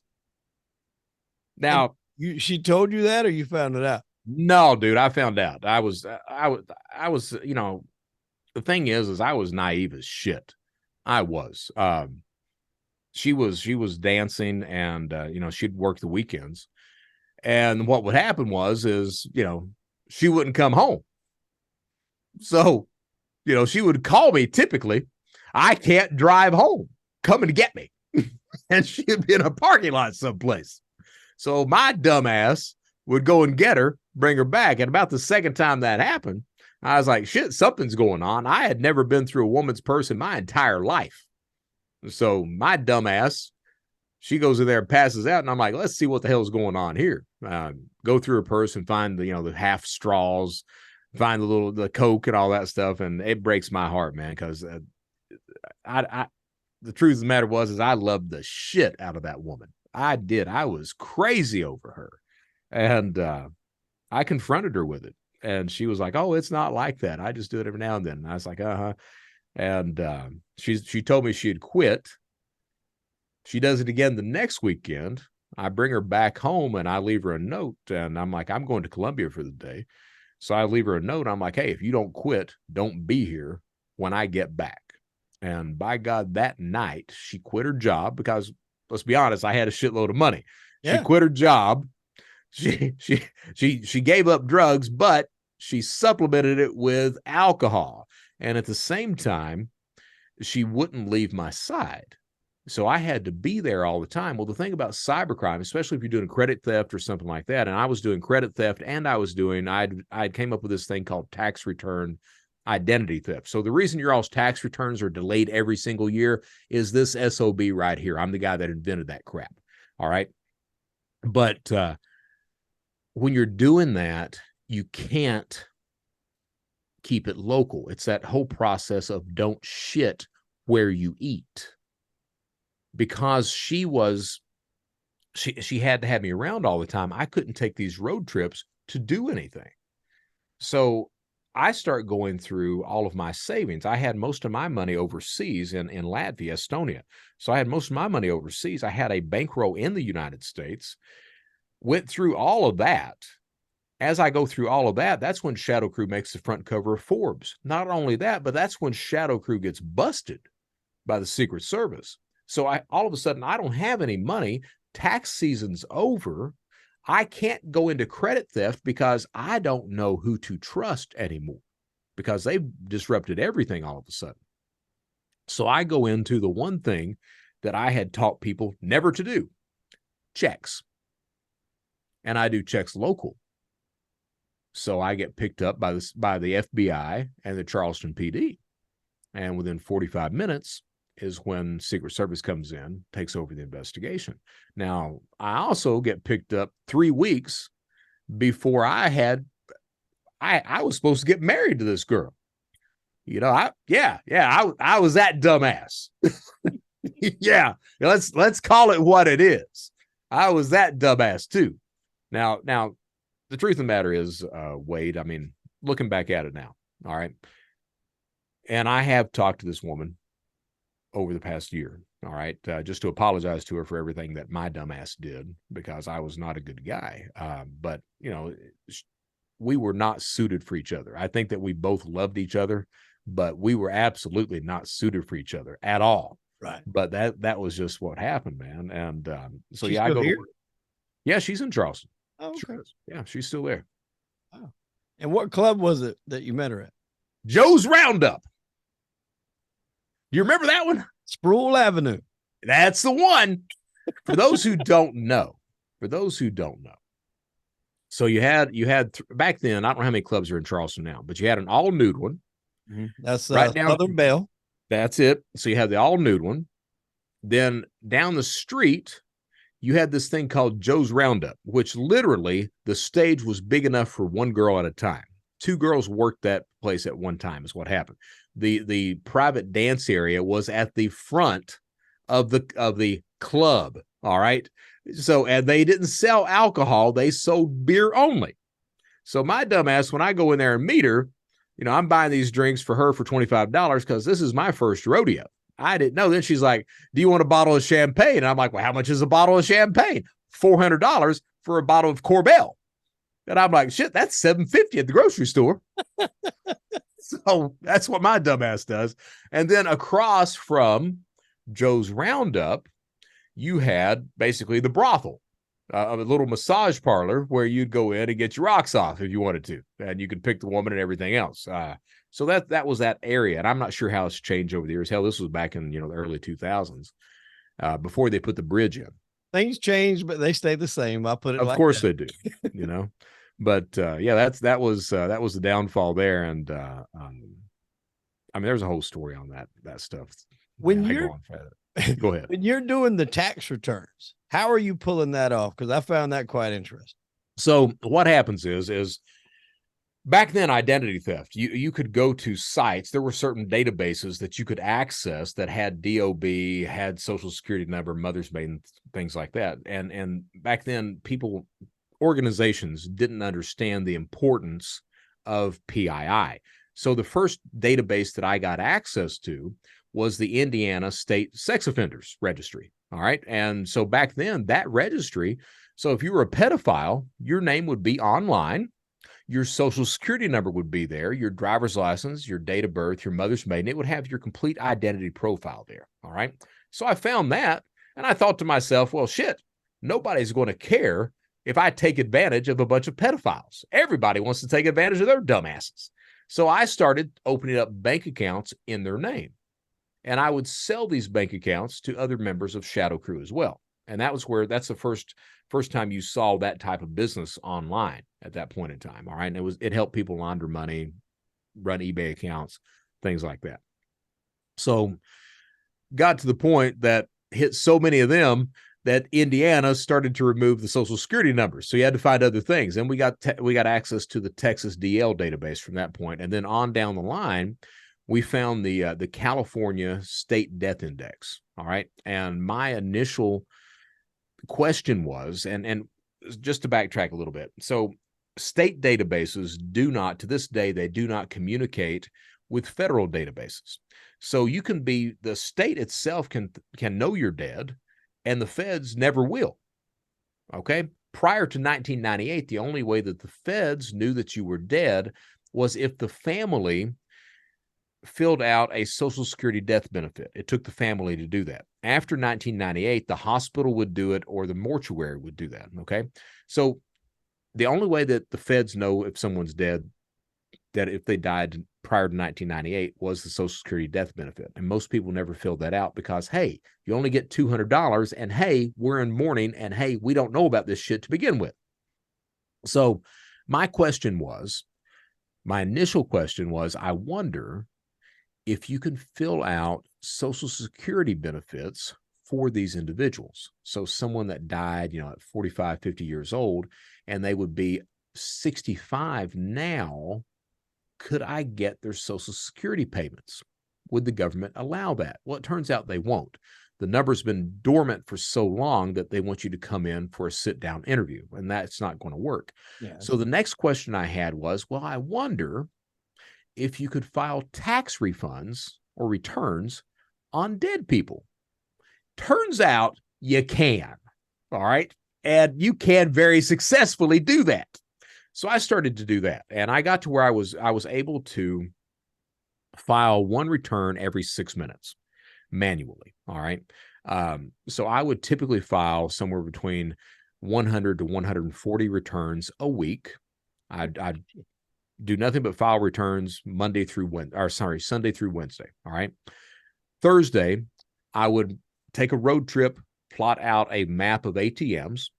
Now, she told you that, or you found it out? No, dude, I found out. I was, the thing is I was naive as shit. I was. She was dancing, and she'd work the weekends. And what would happen is she wouldn't come home. So, she would call me typically, I can't drive home. Come and get me. and she'd be in a parking lot someplace. So my dumbass would go and get her, bring her back. And about the second time that happened, I was like, shit, something's going on. I had never been through a woman's purse in my entire life. So my dumbass, she goes in there and passes out. And I'm like, let's see what the hell's going on here. Go through her purse and find the half straws, find the Coke and all that stuff. And it breaks my heart, man, because the truth of the matter is I loved the shit out of that woman. I did. I was crazy over her. And I confronted her with it. And she was like, oh, it's not like that. I just do it every now and then. And I was like, uh-huh. And she told me she had quit. She does it again the next weekend. I bring her back home and I leave her a note. And I'm like, I'm going to Columbia for the day. So I leave her a note. I'm like, hey, if you don't quit, don't be here when I get back. And by God, that night she quit her job because, let's be honest, I had a shitload of money. Yeah. She quit her job. She gave up drugs, but she supplemented it with alcohol. And at the same time, she wouldn't leave my side. So I had to be there all the time. Well, the thing about cybercrime, especially if you're doing credit theft or something like that, and I was doing credit theft and I'd came up with this thing called tax return identity theft. So the reason your all's tax returns are delayed every single year is this SOB right here. I'm the guy that invented that crap. All right. But when you're doing that, you can't keep it local. It's that whole process of don't shit where you eat. Because she had to have me around all the time, I couldn't take these road trips to do anything. So I start going through all of my savings. I had most of my money overseas in Latvia, Estonia. So I had most of my money overseas. I had a bankroll in the United States, went through all of that. As I go through all of that, that's when Shadow Crew makes the front cover of Forbes. Not only that, but that's when Shadow Crew gets busted by the Secret Service. So all of a sudden, I don't have any money. Tax season's over. I can't go into credit theft because I don't know who to trust anymore because they've disrupted everything all of a sudden. So I go into the one thing that I had taught people never to do, checks. And I do checks local. So I get picked up by the FBI and the Charleston PD. And within 45 minutes, is when Secret Service comes in, takes over the investigation. Now, I also get picked up 3 weeks before I was supposed to get married to this girl. I was that dumbass. Yeah, let's call it what it is. I was that dumbass too. Now, the truth of the matter is, Wade, I mean, looking back at it now, all right, and I have talked to this woman over the past year, all right, just to apologize to her for everything that my dumbass did because I was not a good guy. But, we were not suited for each other. I think that we both loved each other, but we were absolutely not suited for each other at all. Right. But that was just what happened, man. And so, She's yeah, I go here? to work. Yeah, she's in Charleston. Oh, okay. Sure is. Yeah, she's still there. Wow. And what club was it that you met her at? Joe's Roundup. Do you remember that one? Sproul Avenue. That's the one. For those who don't know. So you had back then, I don't know how many clubs are in Charleston now, but you had an all nude one. Mm-hmm. That's right down Southern Belle. That's it. So you had the all nude one. Then down the street, you had this thing called Joe's Roundup, which literally the stage was big enough for one girl at a time. 2 girls worked that place at one time is what happened. The private dance area was at the front of the club. All right. So, and they didn't sell alcohol. They sold beer only. So my dumbass, when I go in there and meet her, I'm buying these drinks for her for $25 because this is my first rodeo. I didn't know. Then she's like, do you want a bottle of champagne? And I'm like, well, how much is a bottle of champagne? $400 for a bottle of Corbel. And I'm like, shit, that's $7.50 at the grocery store. So that's what my dumbass does. And then across from Joe's Roundup, you had basically the brothel, a little massage parlor where you'd go in and get your rocks off if you wanted to. And you could pick the woman and everything else. So that was that area. And I'm not sure how it's changed over the years. Hell, this was back in, the early 2000s. before they put the bridge in. Things change, but they stay the same. I'll put it Of like course that. they do, you know. But yeah, that was the downfall there, and I mean, there's a whole story on that stuff. When Man, I go you're on forever. Go ahead. when you're doing the tax returns, how are you pulling that off? Because I found that quite interesting. So what happens is back then, identity theft, you could go to sites. There were certain databases that you could access that had DOB, had social security number, mother's maiden, things like that. And back then, organizations didn't understand the importance of PII. So the first database that I got access to was the Indiana State Sex Offenders Registry. All right. And so back then, that registry, so if you were a pedophile, your name would be online. Your social security number would be there, your driver's license, your date of birth, your mother's maiden. It would have your complete identity profile there. All right. So I found that and I thought to myself, well, shit, nobody's going to care if I take advantage of a bunch of pedophiles. Everybody wants to take advantage of their dumbasses. So I started opening up bank accounts in their name. And I would sell these bank accounts to other members of Shadow Crew as well. And that's the first time you saw that type of business online at that point in time. All right. And it helped people launder money, run eBay accounts, things like that. So got to the point that hit so many of them that Indiana started to remove the social security numbers. So you had to find other things. And we got access to the Texas DL database from that point. And then on down the line, we found the California State Death Index. All right. And my initial question was, and just to backtrack a little bit. So state databases to this day, they do not communicate with federal databases. So the state itself can know you're dead, and the feds never will. Okay. Prior to 1998, the only way that the feds knew that you were dead was if the family filled out a Social Security death benefit. It took the family to do that. After 1998, the hospital would do it or the mortuary would do that. Okay. So the only way that the feds know if someone's dead, that if they died prior to 1998, was the Social Security death benefit. And most people never filled that out because, hey, you only get $200 and hey, we're in mourning and hey, we don't know about this shit to begin with. So my initial question was, I wonder if you can fill out Social Security benefits for these individuals. So someone that died, at 45, 50 years old, and they would be 65 now, could I get their Social Security payments? Would the government allow that? Well, it turns out they won't. The number's been dormant for so long that they want you to come in for a sit-down interview, and that's not going to work. Yeah. So the next question I had was, well, I wonder if you could file tax refunds or returns on dead people. Turns out you can. All right. And you can very successfully do that. So I started to do that. And I got to where I was able to file one return every 6 minutes manually. All right. So I would typically file somewhere between 100 to 140 returns a week. I'd do nothing but file returns Sunday through Wednesday. All right. Thursday, I would take a road trip, plot out a map of ATMs.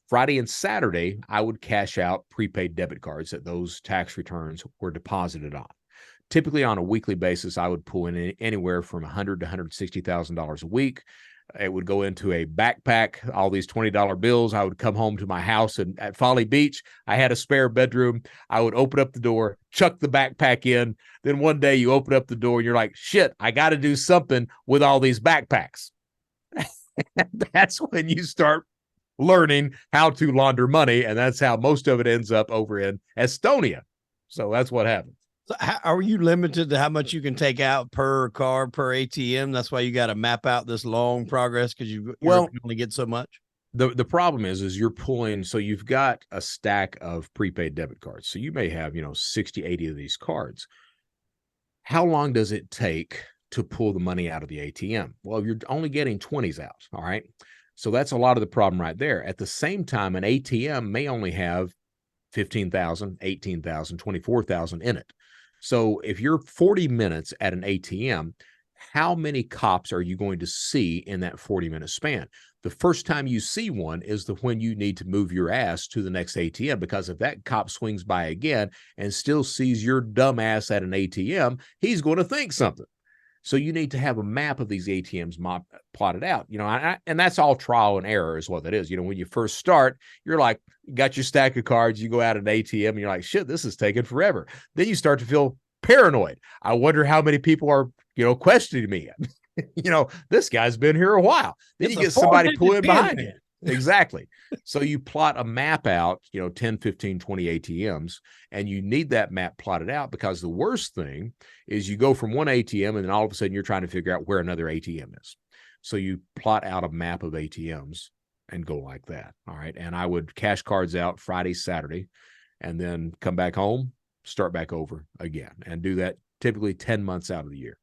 Friday and Saturday, I would cash out prepaid debit cards that those tax returns were deposited on. Typically on a weekly basis, I would pull in anywhere from $100,000 to $160,000 a week. It would go into a backpack, all these $20 bills. I would come home to my house at Folly Beach. I had a spare bedroom. I would open up the door, chuck the backpack in. Then one day you open up the door and you're like, shit, I got to do something with all these backpacks. That's when you start learning how to launder money. And that's how most of it ends up over in Estonia. So that's what happens. So are you limited to how much you can take out per card, per ATM? That's why you got to map out this long progress because you only get so much. The problem is you're pulling, so you've got a stack of prepaid debit cards. So you may have, 60, 80 of these cards. How long does it take to pull the money out of the ATM? Well, you're only getting 20s out. All right. So that's a lot of the problem right there. At the same time, an ATM may only have 15,000, 18,000, 24,000 in it. So if you're 40 minutes at an ATM, how many cops are you going to see in that 40-minute span? The first time you see one is when you need to move your ass to the next ATM, because if that cop swings by again and still sees your dumb ass at an ATM, he's going to think something. So you need to have a map of these ATMs plotted out, and that's all trial and error is what that is. When you first start, you're like, you got your stack of cards, you go out at an ATM and you're like, shit, this is taking forever. Then you start to feel paranoid. I wonder how many people are, questioning me. This guy's been here a while. Then you get somebody pulling behind you. Exactly. So you plot a map out, 10, 15, 20 ATMs, and you need that map plotted out, because the worst thing is you go from one ATM and then all of a sudden you're trying to figure out where another ATM is. So you plot out a map of ATMs and go like that. All right. And I would cash cards out Friday, Saturday, and then come back home, start back over again, and do that typically 10 months out of the year.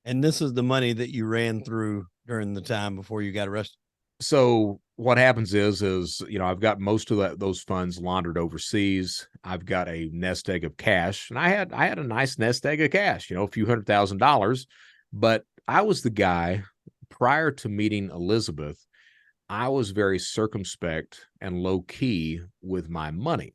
And this is the money that you ran through during the time before you got arrested. So what happens is, I've got most of those funds laundered overseas. I've got a nest egg of cash, and I had a nice nest egg of cash, a few $100,000. But I was the guy, prior to meeting Elizabeth, I was very circumspect and low key with my money.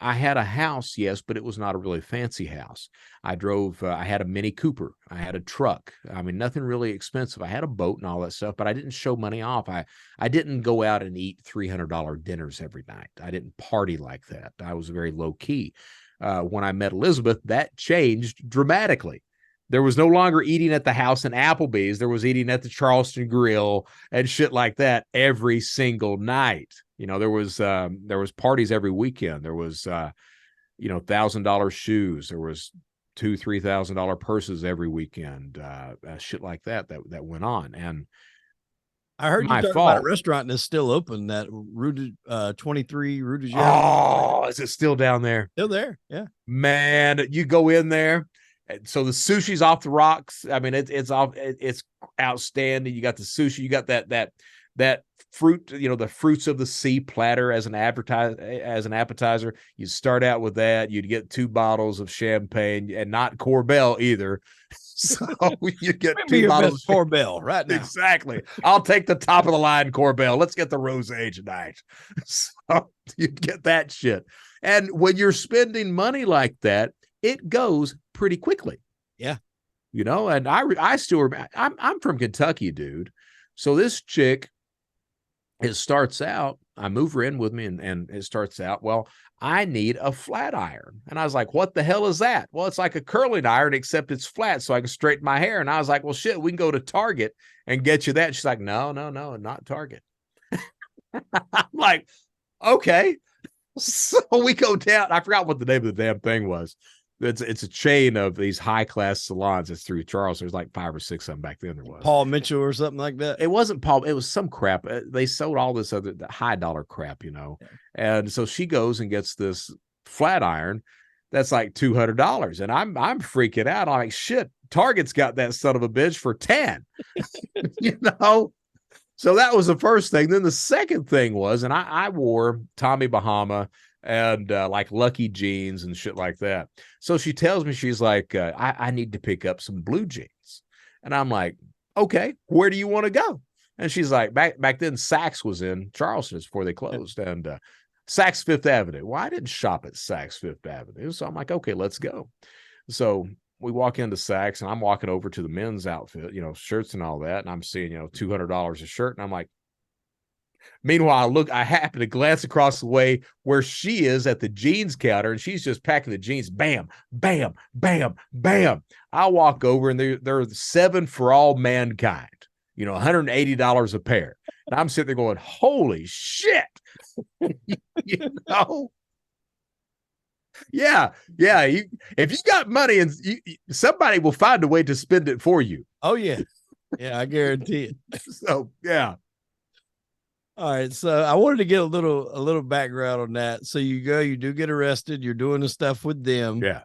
I had a house, yes, but it was not a really fancy house. I had a Mini Cooper. I had a truck. I mean, nothing really expensive. I had a boat and all that stuff, but I didn't show money off. I didn't go out and eat $300 dinners every night. I didn't party like that. I was very low key. When I met Elizabeth, that changed dramatically. There was no longer eating at the house in Applebee's. There was eating at the Charleston Grill and shit like that every single night. There was parties every weekend. There was, $1,000 shoes. There was $2,000-$3,000 purses every weekend. Shit like that went on. And I heard you talk about a restaurant that's still open, that Rue 23 Rue de Janeiro. Oh, is it still down there? Still there. Yeah, man, you go in there. So the sushi's off the rocks. I mean, it's outstanding. You got the sushi. You got that fruit, the fruits of the sea platter as an appetizer. You start out with that. You'd get 2 bottles of champagne, and not Corbel either. So you get 2 bottles of Corbel right now. Exactly. I'll take the top of the line Corbel. Let's get the rosé tonight. So you get that shit. And when you're spending money like that, it goes pretty quickly. Yeah. And I still remember, I'm from Kentucky, dude. So this chick, it starts out, I move her in with me, and it starts out, well, I need a flat iron. And I was like, what the hell is that? Well, it's like a curling iron, except it's flat, so I can straighten my hair. And I was like, well, shit, we can go to Target and get you that. She's like, no, not Target. I'm like, okay. So we go down. I forgot what the name of the damn thing was. It's a chain of these high class salons. It's through Charles. There's like 5 or 6 of them back then. There was Paul Mitchell or something like that. It wasn't Paul. It was some crap. They sold all this other high dollar crap, Yeah. And so she goes and gets this flat iron that's like $200, and I'm freaking out. I'm like, shit, Target's got that son of a bitch for 10. So that was the first thing. Then the second thing was, and I wore Tommy Bahama and like Lucky jeans and shit like that. So she tells me, she's like, I need to pick up some blue jeans. And I'm like, okay, where do you want to go? And she's like, back then Saks was in Charleston before they closed, and Saks Fifth Avenue. Well, I didn't shop at Saks Fifth Avenue. So I'm like, okay, let's go. So we walk into Saks, and I'm walking over to the men's outfit, shirts and all that. And I'm seeing, $200 a shirt. And I'm like, meanwhile, I happen to glance across the way where she is at the jeans counter, and she's just packing the jeans. Bam, bam, bam, bam. I walk over, and they're 7 for all mankind, $180 a pair. And I'm sitting there going, holy shit. Yeah. If you got money, and somebody will find a way to spend it for you. Oh, yeah. Yeah, I guarantee it. So, yeah. All right, so I wanted to get a little background on that. So you do get arrested. You're doing the stuff with them. Yeah.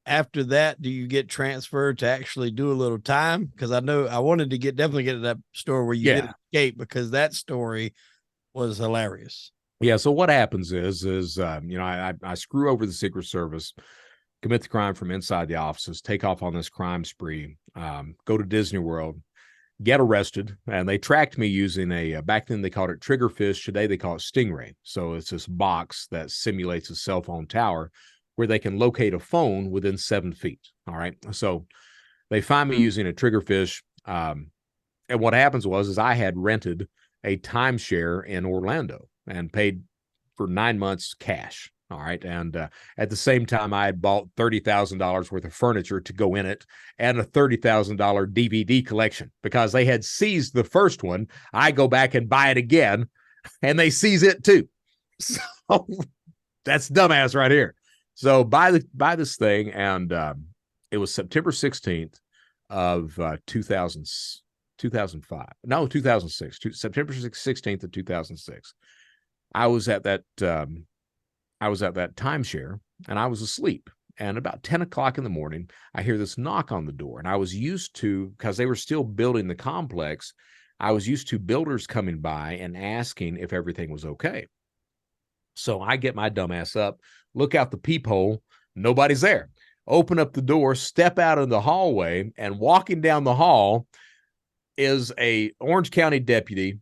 After that, do you get transferred to actually do a little time? Because I know I wanted to definitely get to that story where you did escape, because that story was hilarious. Yeah. So what happens is I screw over the Secret Service. commit the crime from inside the offices, take off on this crime spree, go to Disney World, get arrested. And they tracked me using back then they called it triggerfish. Today they call it Stingray. So it's this box that simulates a cell phone tower where they can locate a phone within 7 feet. All right. So they find me using a triggerfish. And what happens is I had rented a timeshare in Orlando and paid for 9 months cash. All right. And at the same time, I had bought $30,000 worth of furniture to go in it and a $30,000 DVD collection because they had seized the first one. I go back and buy it again and they seize it too. So that's dumbass right here. So buy this thing. And it was September 16th of 2005. No, 2006. September 16th of 2006. I was at that timeshare and I was asleep. And about 10 o'clock in the morning, I hear this knock on the door. And I was used to, because they were still building the complex, I was used to builders coming by and asking if everything was okay. So I get my dumb ass up, look out the peephole, nobody's there. Open up the door, step out in the hallway, and walking down the hall is a Orange County deputy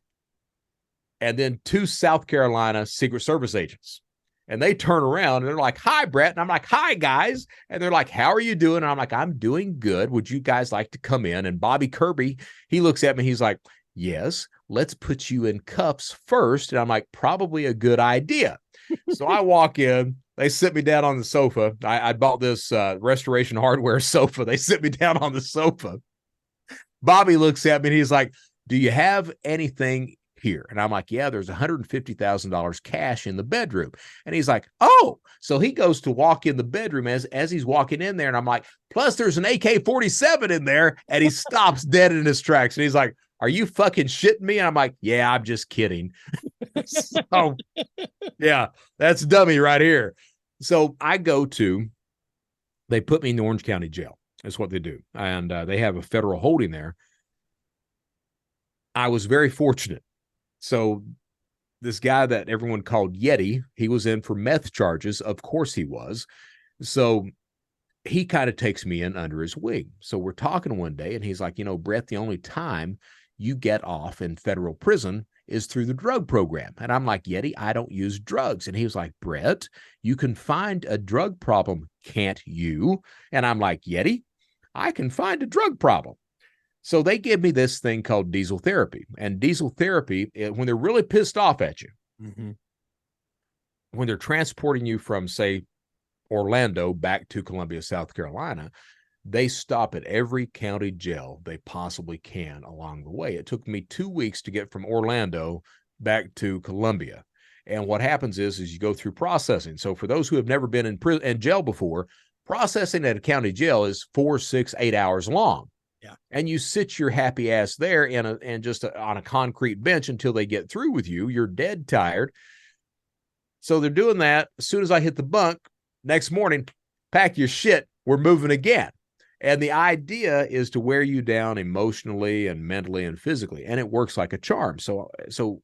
and then 2 South Carolina Secret Service agents. And they turn around and they're like, "Hi, Brett." And I'm like, "Hi, guys." And they're like, "How are you doing?" And I'm like, "I'm doing good. Would you guys like to come in?" And Bobby Kirby, he looks at me. He's like, "Yes, let's put you in cuffs first." And I'm like, "Probably a good idea." So I walk in. They sit me down on the sofa. I bought this Restoration Hardware sofa. They sit me down on the sofa. Bobby looks at me and he's like, "Do you have anything here?" And I'm like, "Yeah, there's $150,000 cash in the bedroom." And he's like, "Oh." So he goes to walk in the bedroom as he's walking in there. And I'm like, "Plus there's an AK-47 in there." And he stops dead in his tracks. And he's like, "Are you fucking shitting me?" And I'm like, "Yeah, I'm just kidding." So yeah, that's dummy right here. So they put me in the Orange County jail. That's what they do. And they have a federal holding there. I was very fortunate. So this guy that everyone called Yeti, he was in for meth charges. Of course he was. So he kind of takes me in under his wing. So we're talking one day and he's like, "Brett, the only time you get off in federal prison is through the drug program." And I'm like, "Yeti, I don't use drugs." And he was like, "Brett, you can find a drug problem, can't you?" And I'm like, "Yeti, I can find a drug problem." So they give me this thing called diesel therapy. And diesel therapy, when they're really pissed off at you, when they're transporting you from, say, Orlando back to Columbia, South Carolina, they stop at every county jail they possibly can along the way. It took me 2 weeks to get from Orlando back to Columbia. And what happens is you go through processing. So for those who have never been in jail before, processing at a county jail is 4, 6, 8 hours long. Yeah. And you sit your happy ass there on a concrete bench until they get through with you. You're dead tired. So they're doing that. As soon as I hit the bunk, next morning, pack your shit. We're moving again. And the idea is to wear you down emotionally and mentally and physically. And it works like a charm. So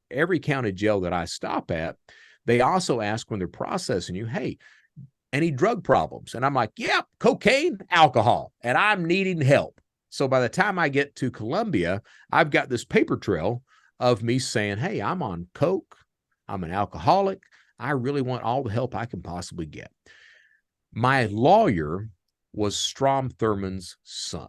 every county jail that I stop at, they also ask when they're processing you, "Hey, any drug problems?" And I'm like, "Yeah, cocaine, alcohol, and I'm needing help." So by the time I get to Columbia, I've got this paper trail of me saying, "Hey, I'm on coke. I'm an alcoholic. I really want all the help I can possibly get." My lawyer was Strom Thurmond's son.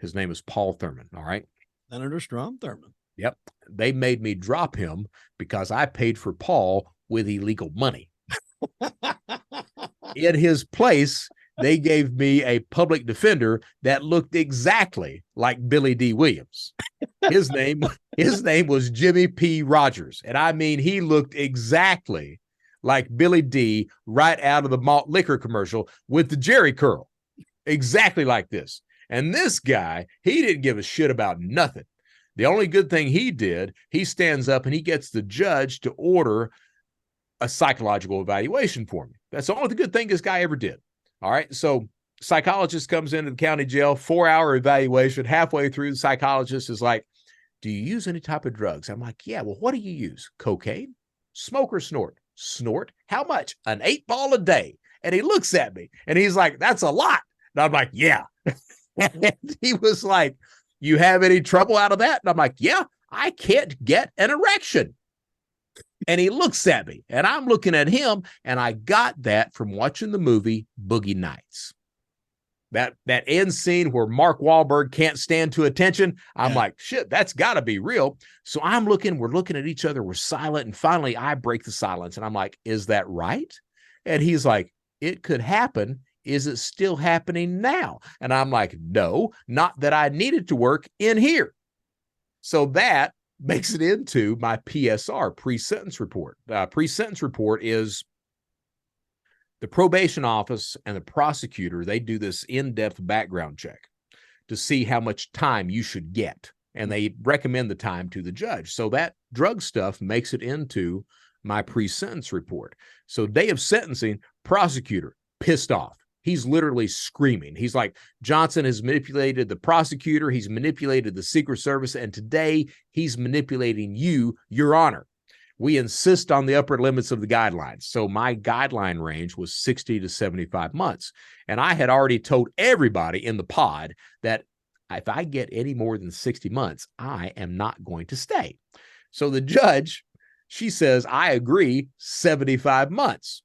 His name is Paul Thurmond. All right. Senator Strom Thurmond. Yep. They made me drop him because I paid for Paul with illegal money. In his place, they gave me a public defender that looked exactly like Billy D. Williams. His name was Jimmy P. Rogers. And I mean, he looked exactly like Billy D. right out of the malt liquor commercial with the Jerry curl. Exactly like this. And this guy, he didn't give a shit about nothing. The only good thing he did, he stands up and he gets the judge to order a psychological evaluation for me. That's the only good thing this guy ever did. All right. So psychologist comes into the county jail, 4-hour evaluation. Halfway through, the psychologist is like, "Do you use any type of drugs?" I'm like, "Yeah." "Well, what do you use?" "Cocaine." "Smoke or snort?" "Snort." "How much?" "An 8 ball a day." And he looks at me and he's like, that's a lot. And I'm like, yeah. And he was like, you have any trouble out of that? And I'm like, yeah, I can't get an erection. And he looks at me and I'm looking at him. And I got that from watching the movie Boogie Nights. That end scene where Mark Wahlberg can't stand to attention. I'm like, shit, that's got to be real. So we're looking at each other. We're silent. And finally, I break the silence. And I'm like, is that right? And he's like, it could happen. Is it still happening now? And I'm like, no, not that I needed to work in here. So that makes it into my PSR, pre-sentence report. Pre-sentence report is the probation office and the prosecutor, they do this in-depth background check to see how much time you should get. And they recommend the time to the judge. So that drug stuff makes it into my pre-sentence report. So day of sentencing, prosecutor pissed off. He's literally screaming. He's like, Johnson has manipulated the prosecutor. He's manipulated the Secret Service. And today he's manipulating you, Your Honor. We insist on the upper limits of the guidelines. So my guideline range was 60 to 75 months. And I had already told everybody in the pod that if I get any more than 60 months, I am not going to stay. So the judge, she says, I agree, 75 months.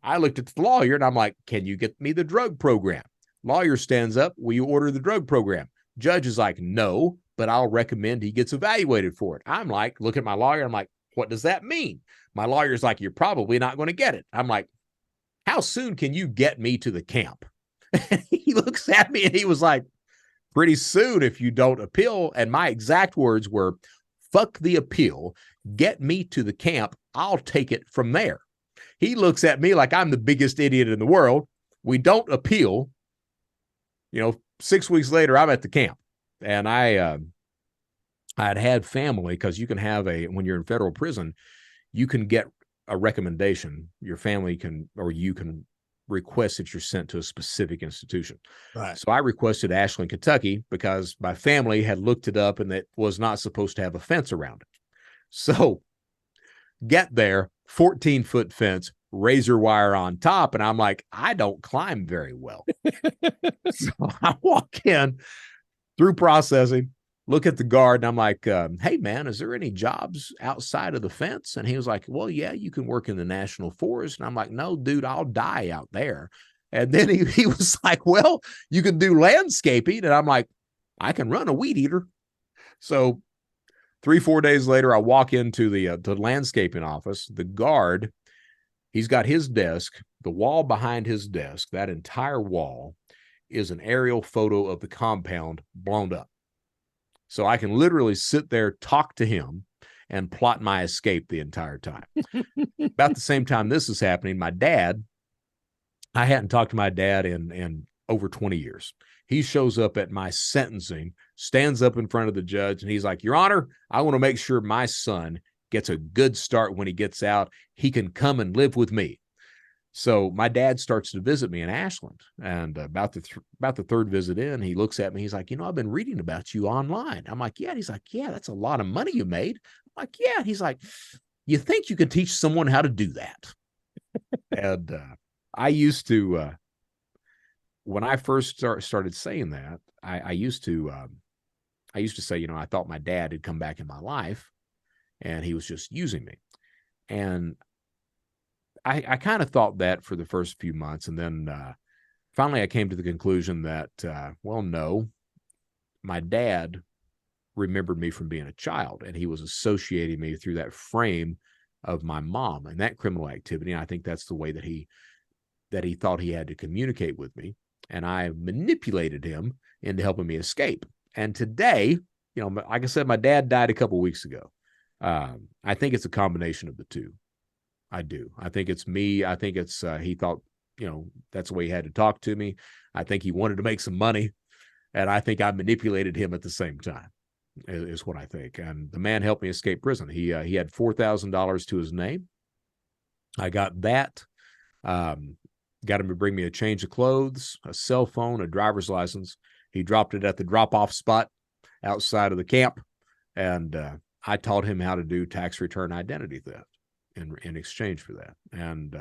I looked at the lawyer and I'm like, can you get me the drug program? Lawyer stands up, will you order the drug program? Judge is like, no, but I'll recommend he gets evaluated for it. I'm like, look at my lawyer, I'm like, what does that mean? My lawyer's like, you're probably not going to get it. I'm like, how soon can you get me to the camp? He looks at me and he was like, pretty soon if you don't appeal. And my exact words were, fuck the appeal, get me to the camp. I'll take it from there. He looks at me like I'm the biggest idiot in the world. We don't appeal. 6 weeks later, I'm at the camp. And I had family, because you can have when you're in federal prison, you can get a recommendation. Your family can, or you can request that you're sent to a specific institution. Right. So I requested Ashland, Kentucky, because my family had looked it up and it was not supposed to have a fence around it. So get there, 14-foot fence, razor wire on top. And I'm like, I don't climb very well. So I walk in through processing, look at the guard, and I'm like, hey, man, is there any jobs outside of the fence? And he was like, well, yeah, you can work in the National Forest. And I'm like, no, dude, I'll die out there. And then he was like, well, you can do landscaping. And I'm like, I can run a weed eater. So 3-4 days later, I walk into the landscaping office. The guard, he's got his desk, the wall behind his desk, that entire wall is an aerial photo of the compound blown up. So I can literally sit there, talk to him, and plot my escape the entire time. About the same time this is happening, my dad, I hadn't talked to my dad in over 20 years. He shows up at my sentencing, stands up in front of the judge, and he's like, Your Honor, I want to make sure my son gets a good start when he gets out. He can come and live with me. So my dad starts to visit me in Ashland, and about the third visit in, he looks at me. He's like, I've been reading about you online. I'm like, yeah. And he's like, yeah, that's a lot of money you made. I'm like, yeah. And he's like, you think you could teach someone how to do that? And I used to, when I first started saying that, I used to say, I thought my dad had come back in my life, and he was just using me. And I kind of thought that for the first few months. And then finally I came to the conclusion that, well, no, my dad remembered me from being a child, and he was associating me through that frame of my mom and that criminal activity. And I think that's the way that he thought he had to communicate with me. And I manipulated him into helping me escape. And today, like I said, my dad died a couple of weeks ago. I think it's a combination of the two. I do. I think it's me. I think it's he thought, that's the way he had to talk to me. I think he wanted to make some money, and I think I manipulated him at the same time, is what I think. And the man helped me escape prison. He had $4,000 to his name. I got that. Got him to bring me a change of clothes, a cell phone, a driver's license. He dropped it at the drop-off spot outside of the camp, and I taught him how to do tax return identity theft in exchange for that. And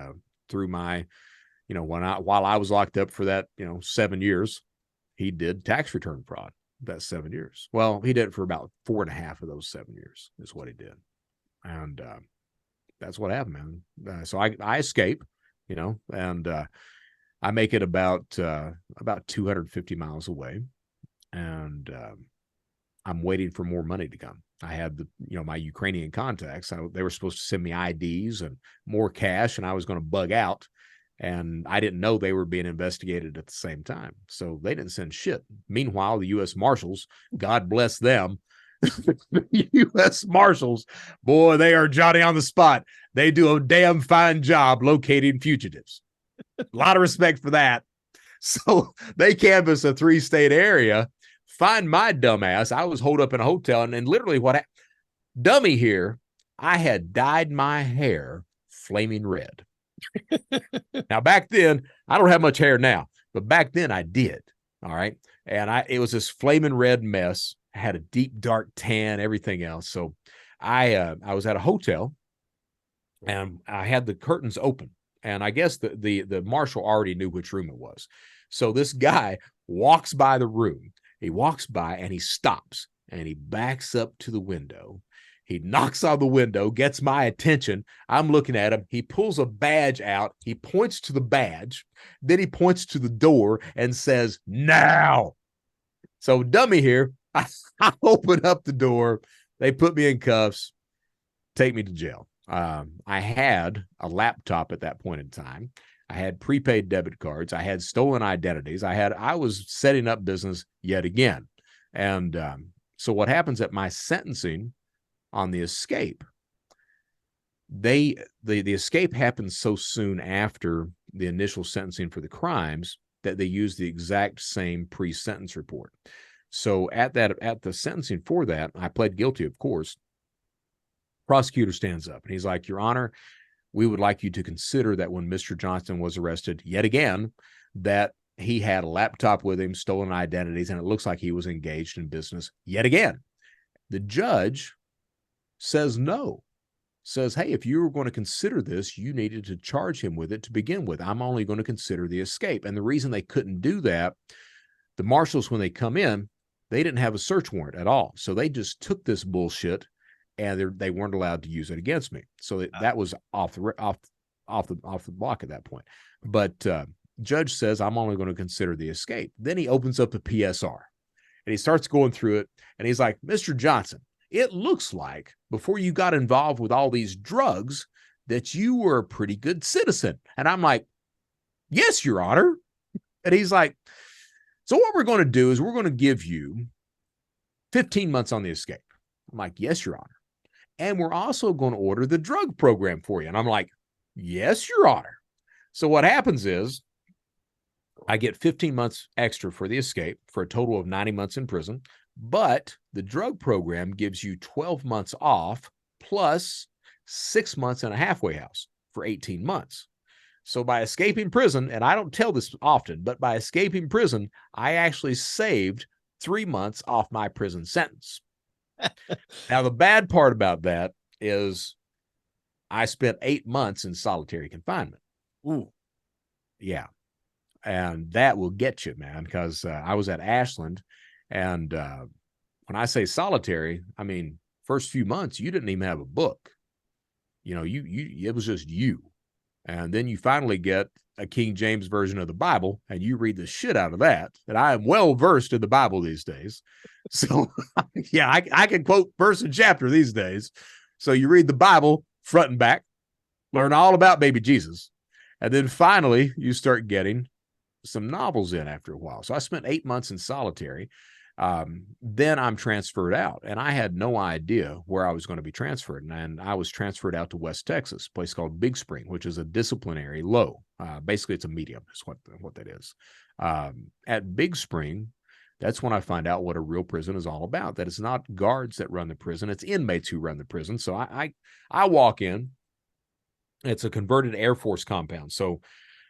through my while I was locked up for that, 7 years, he did tax return fraud. That's 7 years. Well, he did it for about 4.5 of those 7 years is what he did. And that's what happened, man. So I escape, and I make it about 250 miles away, and I'm waiting for more money to come. I had my Ukrainian contacts. They were supposed to send me IDs and more cash, and I was going to bug out. And I didn't know they were being investigated at the same time. So they didn't send shit. Meanwhile, the U.S. Marshals, God bless them, the U.S. Marshals, boy, they are Johnny on the spot. They do a damn fine job locating fugitives. A lot of respect for that. So they canvass a 3-state area, find my dumbass. I was holed up in a hotel, and literally dummy here, I had dyed my hair flaming red. Now, back then, I don't have much hair now, but back then I did. All right. And it was this flaming red mess. I had a deep, dark tan, everything else. So I was at a hotel, and I had the curtains open. And I guess the marshal already knew which room it was. So this guy walks by the room. He walks by and he stops and he backs up to the window. He knocks on the window, gets my attention. I'm looking at him. He pulls a badge out. He points to the badge. Then he points to the door and says, "Now." So dummy here, I open up the door. They put me in cuffs, take me to jail. I had a laptop at that point in time. I had prepaid debit cards. I had stolen identities. I was setting up business yet again. And so what happens at my sentencing on the escape, the escape happens so soon after the initial sentencing for the crimes that they use the exact same pre-sentence report. So at the sentencing for that, I pled guilty, of course. Prosecutor stands up and he's like, "Your Honor, we would like you to consider that when Mr. Johnson was arrested yet again, that he had a laptop with him, stolen identities, and it looks like he was engaged in business yet again." The judge says no, says, "Hey, if you were going to consider this, you needed to charge him with it to begin with. I'm only going to consider the escape." And the reason they couldn't do that, the marshals, when they come in, they didn't have a search warrant at all. So they just took this bullshit and they weren't allowed to use it against me. So that was off the block at that point. But judge says, "I'm only going to consider the escape." Then he opens up the PSR and he starts going through it. And he's like, "Mr. Johnson, it looks like before you got involved with all these drugs that you were a pretty good citizen." And I'm like, "Yes, Your Honor." And he's like, "So what we're going to do is we're going to give you 15 months on the escape." I'm like, "Yes, Your Honor. And we're also going to order the drug program for you." And I'm like, "Yes, Your Honor." So what happens is I get 15 months extra for the escape for a total of 90 months in prison. But the drug program gives you 12 months off plus 6 months in a halfway house for 18 months. So by escaping prison, and I don't tell this often, but by escaping prison, I actually saved 3 months off my prison sentence. Now, the bad part about that is I spent 8 months in solitary confinement. Ooh. Yeah. And that will get you, man, because I was at Ashland. And when I say solitary, I mean, first few months, you didn't even have a book. It was just you. And then you finally get a King James version of the Bible, and you read the shit out of that. And I am well versed in the Bible these days. So, yeah, I can quote verse and chapter these days. So you read the Bible front and back, learn all about baby Jesus. And then finally, you start getting some novels in after a while. So I spent 8 months in solitary. Then I'm transferred out, and I had no idea where I was going to be transferred. And I was transferred out to West Texas, a place called Big Spring, which is a disciplinary low. Basically, it's a medium is what that is. At Big Spring, that's when I find out what a real prison is all about, that it's not guards that run the prison. It's inmates who run the prison. So I walk in. It's a converted Air Force compound. So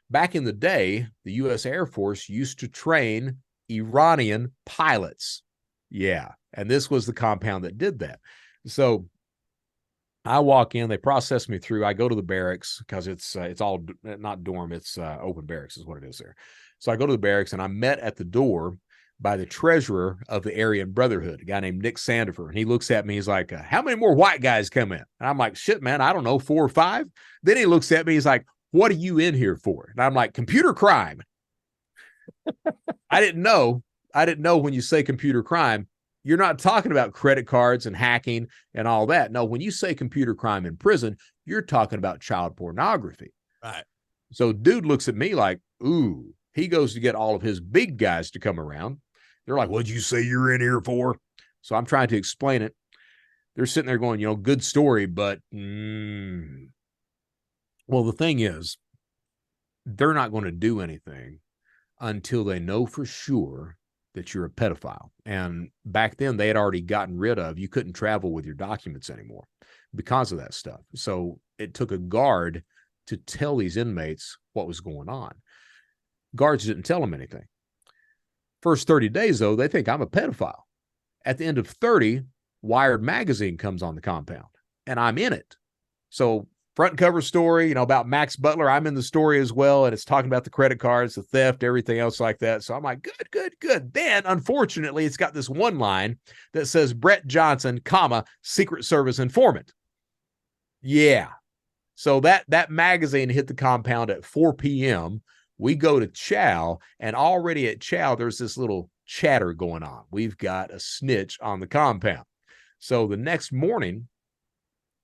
back in the day, the U.S. Air Force used to train Iranian pilots. Yeah. And this was the compound that did that. So I walk in, they process me through. I go to the barracks because it's all not dorm, it's open barracks is what it is there. So I go to the barracks and I'm met at the door by the treasurer of the Aryan Brotherhood, a guy named Nick Sandifer. And he looks at me, he's like, how many more white guys come in? And I'm like, shit, man, I don't know, 4 or 5. Then he looks at me, he's like, what are you in here for? And I'm like, computer crime. I didn't know when you say computer crime, you're not talking about credit cards and hacking and all that. No, when you say computer crime in prison, you're talking about child pornography. Right. So dude looks at me like, ooh, he goes to get all of his big guys to come around. They're like, what'd you say you're in here for? So I'm trying to explain it. They're sitting there going, good story, but well, the thing is, they're not going to do anything until they know for sure that you're a pedophile. And back then they had already gotten rid of, you couldn't travel with your documents anymore because of that stuff. So it took a guard to tell these inmates what was going on. Guards didn't tell them anything. First 30 days, though, they think I'm a pedophile. At the end of 30, Wired magazine comes on the compound, and I'm in it. So front cover story, about Max Butler. I'm in the story as well, and it's talking about the credit cards, the theft, everything else like that. So I'm like, good. Then, unfortunately, it's got this one line that says Brett Johnson, Secret Service informant. Yeah. So that magazine hit the compound at 4 p.m. We go to chow, and already at chow, there's this little chatter going on. We've got a snitch on the compound. So the next morning,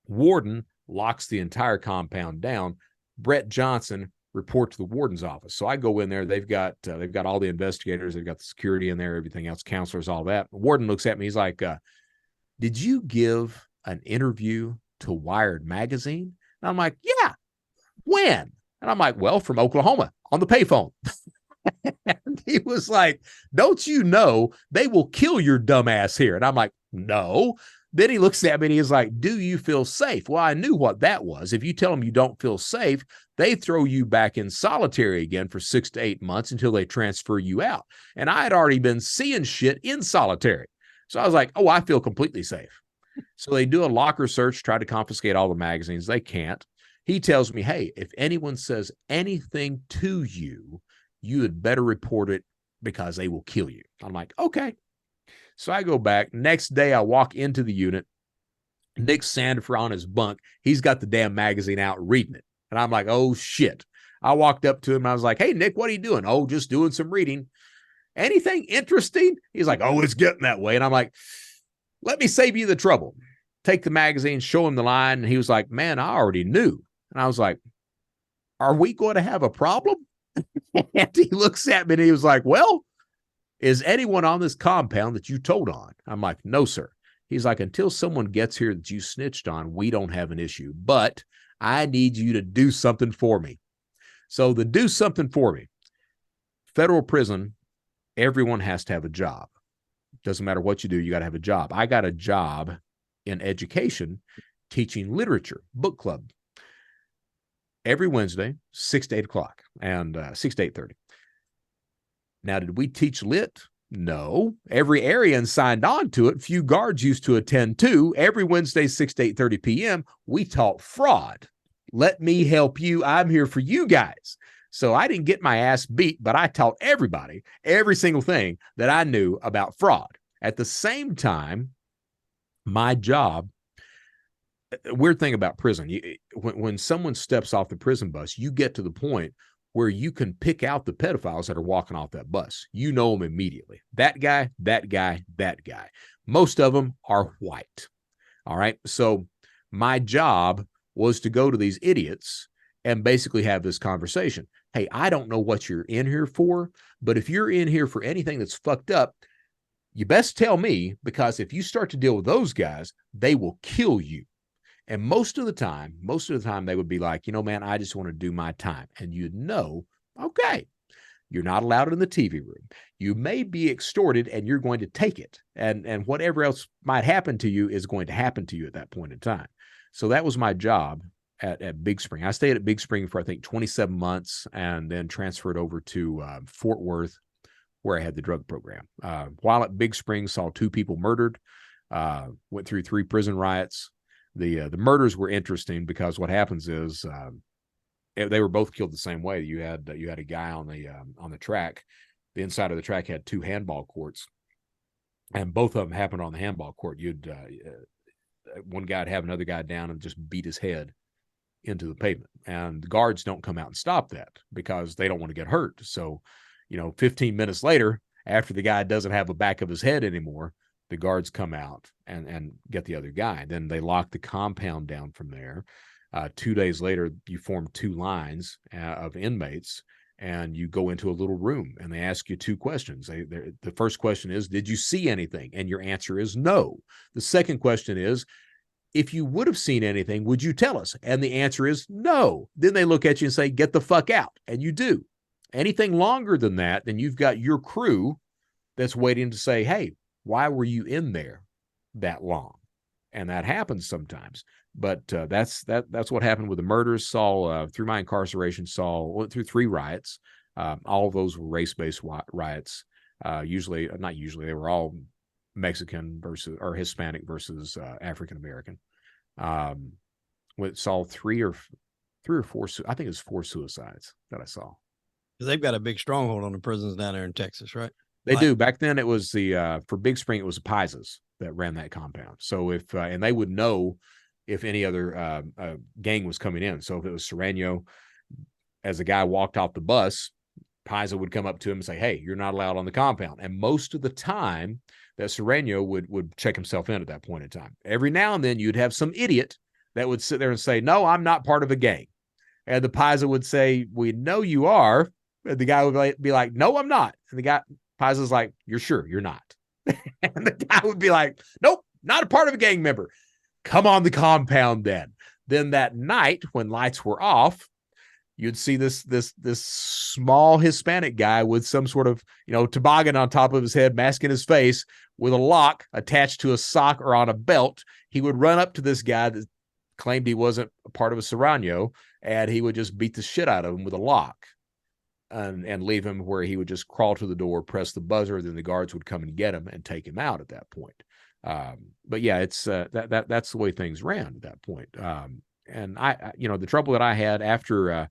warden locks the entire compound down. Brett Johnson report to the warden's office. So I go in there. They've got all the investigators. They've got the security in there, everything else, counselors, all that. The warden looks at me. He's like, did you give an interview to Wired magazine? And I'm like, yeah. When? And I'm like, well, from Oklahoma on the payphone. And he was like, don't you know they will kill your dumb ass here? And I'm like, no. Then he looks at me and he's like, do you feel safe? Well, I knew what that was. If you tell them you don't feel safe, they throw you back in solitary again for 6 to 8 months until they transfer you out. And I had already been seeing shit in solitary. So I was like, oh, I feel completely safe. So they do a locker search, try to confiscate all the magazines. They can't. He tells me, hey, if anyone says anything to you, you had better report it because they will kill you. I'm like, okay. So I go back. Next day, I walk into the unit. Nick Sandifer on his bunk. He's got the damn magazine out reading it. And I'm like, oh, shit. I walked up to him. And I was like, hey, Nick, what are you doing? Oh, just doing some reading. Anything interesting? He's like, oh, it's getting that way. And I'm like, let me save you the trouble. Take the magazine, show him the line. And he was like, man, I already knew. And I was like, are we going to have a problem? And he looks at me and he was like, well, is anyone on this compound that you told on? I'm like, no, sir. He's like, until someone gets here that you snitched on, we don't have an issue, but I need you to do something for me. So the do something for me, federal prison, everyone has to have a job. Doesn't matter what you do, you got to have a job. I got a job in education teaching literature, book club. Every Wednesday, 6 to 8 o'clock and 6 to 8:30. Now, did we teach lit? No. Every Aryan signed on to it. Few guards used to attend too. Every Wednesday, 6 to 8:30 p.m., we taught fraud. Let me help you. I'm here for you guys. So I didn't get my ass beat, but I taught everybody every single thing that I knew about fraud. At the same time, my job, weird thing about prison, when someone steps off the prison bus, you get to the point where you can pick out the pedophiles that are walking off that bus. You know them immediately. That guy, that guy, that guy. Most of them are white. All right. So my job was to go to these idiots and basically have this conversation. Hey, I don't know what you're in here for, but if you're in here for anything that's fucked up, you best tell me, because if you start to deal with those guys, they will kill you. And most of the time, they would be like, man, I just want to do my time. And you'd know, okay, you're not allowed in the TV room. You may be extorted and you're going to take it. And whatever else might happen to you is going to happen to you at that point in time. So that was my job at Big Spring. I stayed at Big Spring for, I think, 27 months and then transferred over to Fort Worth, where I had the drug program. While at Big Spring, saw 2 people murdered, went through 3 prison riots. The murders were interesting because what happens is they were both killed the same way. You had a guy on the track. The inside of the track had 2 handball courts, and both of them happened on the handball court. You'd one guy'd have another guy down and just beat his head into the pavement, and the guards don't come out and stop that because they don't want to get hurt. So, 15 minutes later, after the guy doesn't have the back of his head anymore, the guards come out and get the other guy. Then they lock the compound down from there. 2 days later, you form 2 lines of inmates, and you go into a little room, and they ask you 2 questions. The first question is, did you see anything? And your answer is no. The second question is, if you would have seen anything, would you tell us? And the answer is no. Then they look at you and say, get the fuck out. And you do. Anything longer than that, then you've got your crew that's waiting to say, hey, why were you in there that long? And that happens sometimes. But that's what happened with the murders. Through my incarceration, went through 3 riots. All of those were race-based riots. Not usually, they were all Mexican versus or Hispanic versus African American. Saw 3 or 4. I think it was 4 suicides that I saw. They've got a big stronghold on the prisons down there in Texas, right? They do. Back then, it was for Big Spring, it was the Paisas that ran that compound. So if and they would know if any other gang was coming in. So if it was Serrano, as a guy walked off the bus, Paisa would come up to him and say, hey, you're not allowed on the compound. And most of the time, that Serrano would check himself in at that point in time. Every now and then, you'd have some idiot that would sit there and say, no, I'm not part of a gang. And the Paisa would say, we know you are. And the guy would be like, no, I'm not. And the guy, Paisa's like, you're sure you're not? And the guy would be like, nope, not a part of a gang member. Come on the compound then. Then that night when lights were off, you'd see this small Hispanic guy with some sort of, toboggan on top of his head, masking his face, with a lock attached to a sock or on a belt. He would run up to this guy that claimed he wasn't a part of a Serrano, and he would just beat the shit out of him with a lock and leave him where he would just crawl to the door, press the buzzer, then the guards would come and get him and take him out at that point. But yeah, it's that's the way things ran at that point. And I the trouble that I had after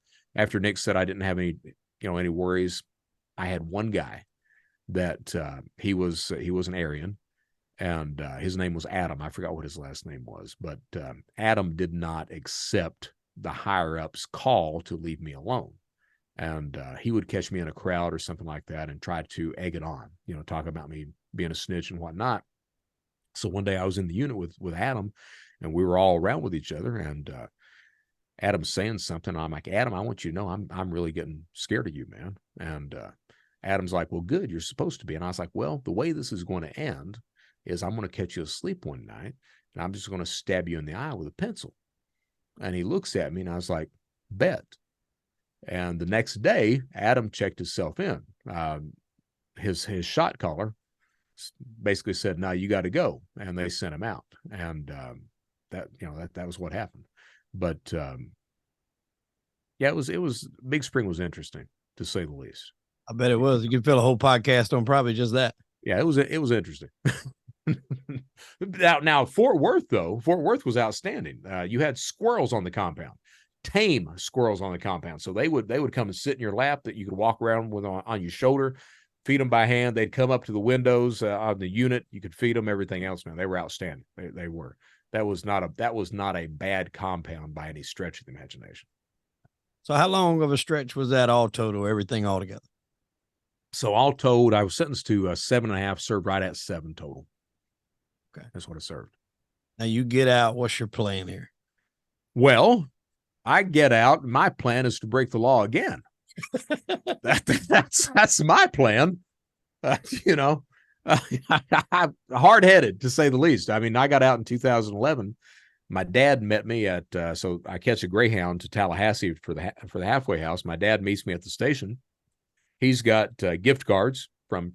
Nick said I didn't have any worries, I had one guy that he was an Aryan, and his name was Adam. I forgot what his last name was, but Adam did not accept the higher ups' call to leave me alone. And he would catch me in a crowd or something like that and try to egg it on, talk about me being a snitch and whatnot. So one day I was in the unit with Adam, and we were all around with each other, and Adam's saying something. I'm like, Adam, I want you to know I'm really getting scared of you, man. And Adam's like, well, good, you're supposed to be. And I was like, well, the way this is going to end is I'm going to catch you asleep one night, and I'm just going to stab you in the eye with a pencil. And he looks at me, and I was like, bet. And the next day, Adam checked himself in. His shot caller basically said, no, you got to go. And they sent him out. And that was what happened. But yeah, it was Big Spring was interesting, to say the least. I bet it was. You could fill a whole podcast on probably just that. Yeah, it was interesting. Now Fort Worth was outstanding. You had squirrels on the compound, tame squirrels on the compound. So they would come and sit in your lap that you could walk around with on your shoulder, feed them by hand. They'd come up to the windows on the unit. You could feed them, everything else, man. They were outstanding. They were. That was not a bad compound by any stretch of the imagination. So how long of a stretch was that all total, everything all together? So all told, I was sentenced to 7.5, served right at 7 total. Okay. That's what I served. Now you get out. What's your plan here? Well, I get out. My plan is to break the law again. That's my plan. Hard-headed, to say the least. I mean, I got out in 2011. My dad met me at so I catch a Greyhound to Tallahassee for the halfway house. My dad meets me at the station. He's got gift cards from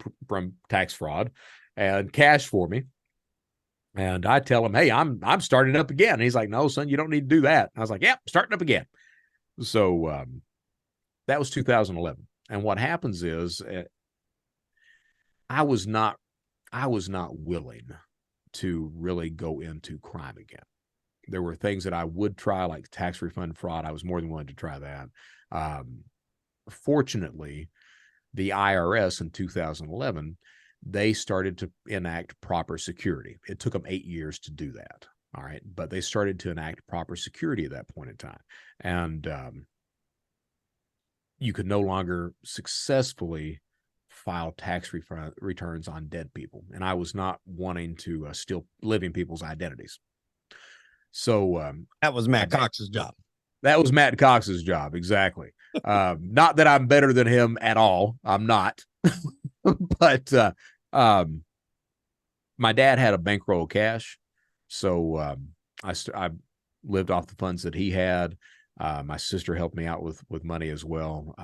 tax fraud and cash for me. And I tell him, hey, I'm starting up again. And he's like, no, son, you don't need to do that. And I was like, yep, starting up again. So that was 2011. And what happens is I was not willing to really go into crime again. There were things that I would try, like tax refund fraud. I was more than willing to try that. Fortunately, the IRS in 2011, they started to enact proper security. It took them 8 years to do that. All right. But they started to enact proper security at that point in time. And you could no longer successfully file tax returns on dead people. And I was not wanting to steal living people's identities. So that was Matt Cox's job. That was Matt Cox's job. Exactly. Not that I'm better than him at all. I'm not. But my dad had a bankroll of cash. So I lived off the funds that he had. My sister helped me out with money as well.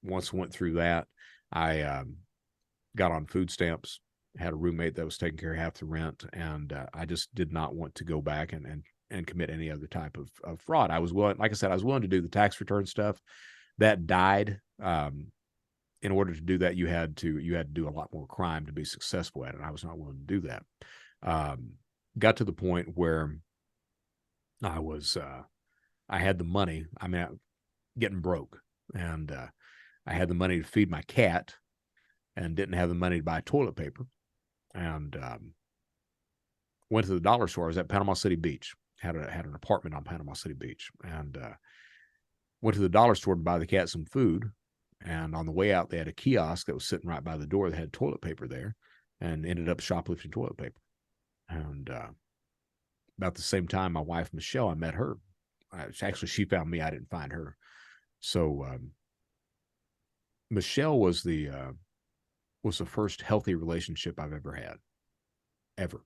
Once I went through that, I got on food stamps, had a roommate that was taking care of half the rent, and I just did not want to go back and commit any other type of fraud. I was willing, like I said, I was willing to do the tax return stuff. That died. In order to do that, you had to do a lot more crime to be successful at it. I was not willing to do that. Got to the point where I had the money. I mean, getting broke, and I had the money to feed my cat, and didn't have the money to buy toilet paper, and went to the dollar store. I was at Panama City Beach. Had an apartment on Panama City Beach, and went to the dollar store to buy the cat some food. And on the way out, they had a kiosk that was sitting right by the door that had toilet paper there, and ended up shoplifting toilet paper. And about the same time, my wife, Michelle, I met her. Actually, she found me. I didn't find her. So Michelle was the first healthy relationship I've ever had, ever.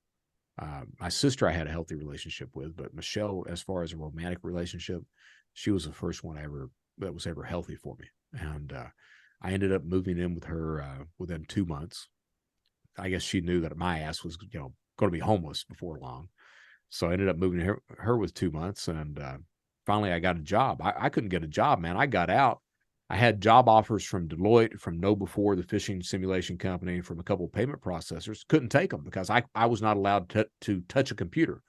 My sister I had a healthy relationship with, but Michelle, as far as a romantic relationship, she was the first one that was ever healthy for me. And I ended up moving in with her within 2 months. I guess she knew that my ass was, going to be homeless before long. So I ended up moving her with 2 months, and finally I got a job. I couldn't get a job, man. I got out. I had job offers from Deloitte, from KnowBe4, the fishing simulation company, from a couple of payment processors. Couldn't take them because I was not allowed to touch a computer.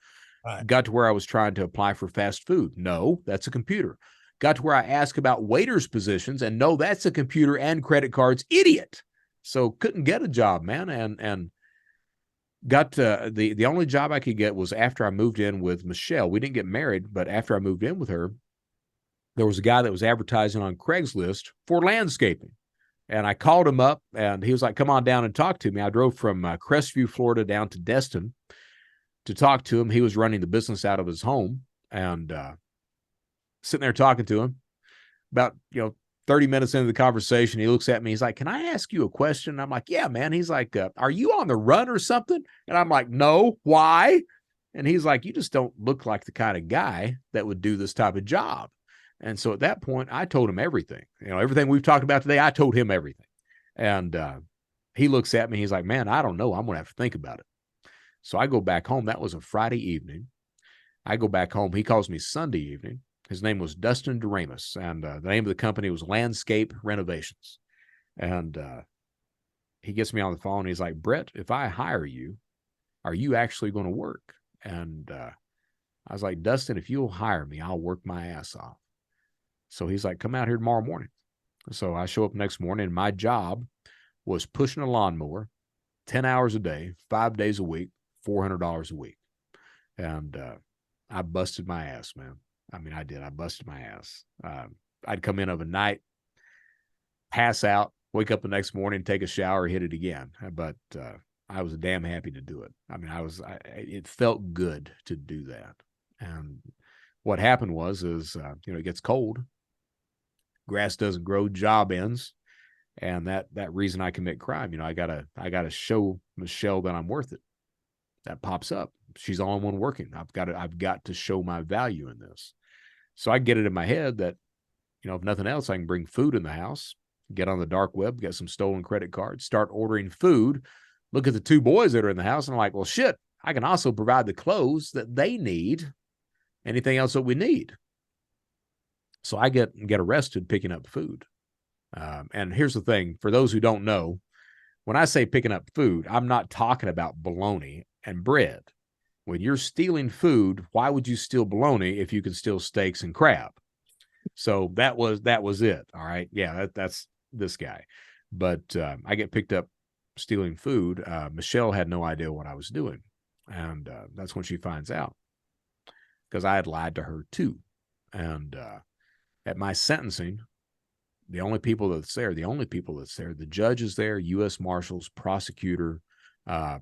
Right. Got to where I was trying to apply for fast food. No, that's a computer. Got to where I asked about waiters positions, and no, that's a computer and credit cards. Idiot. So couldn't get a job, man. And got to, the only job I could get was after I moved in with Michelle. We didn't get married, but after I moved in with her, there was a guy that was advertising on Craigslist for landscaping. And I called him up, and he was like, come on down and talk to me. I drove from Crestview, Florida down to Destin to talk to him. He was running the business out of his home, and sitting there talking to him. About 30 minutes into the conversation, he looks at me. He's like, can I ask you a question? I'm like, yeah, man. He's like, are you on the run or something? And I'm like, no. Why? And he's like, you just don't look like the kind of guy that would do this type of job. And so at that point, I told him everything. Everything we've talked about today, I told him everything. And he looks at me. He's like, man, I don't know. I'm going to have to think about it. So I go back home. That was a Friday evening. I go back home. He calls me Sunday evening. His name was Dustin Doremus, and the name of the company was Landscape Renovations. And he gets me on the phone. He's like, Brett, if I hire you, are you actually going to work? And I was like, Dustin, if you'll hire me, I'll work my ass off. So he's like, come out here tomorrow morning. So I show up next morning, and my job was pushing a lawnmower 10 hours a day, 5 days a week, $400 a week. And I busted my ass, man. I mean, I did. I busted my ass. I'd come in of a night, pass out, wake up the next morning, take a shower, hit it again. But I was damn happy to do it. I mean, it felt good to do that. And what happened was it gets cold, grass doesn't grow, job ends, and that reason I commit crime. I gotta show Michelle that I'm worth it. That pops up. She's the only one working. I've got to show my value in this. So I get it in my head that, if nothing else, I can bring food in the house, get on the dark web, get some stolen credit cards, start ordering food, look at the 2 boys that are in the house, and I'm like, well, shit, I can also provide the clothes that they need, anything else that we need. So I get arrested picking up food. And here's the thing, for those who don't know, when I say picking up food, I'm not talking about bologna and bread. when you're stealing food, why would you steal bologna if you can steal steaks and crab? So that was it. All right. Yeah, that's this guy. But I get picked up stealing food. Michelle had no idea what I was doing. And that's when she finds out, because I had lied to her too. And at my sentencing, the only people that's there, the judge is there, U.S. Marshals, prosecutor,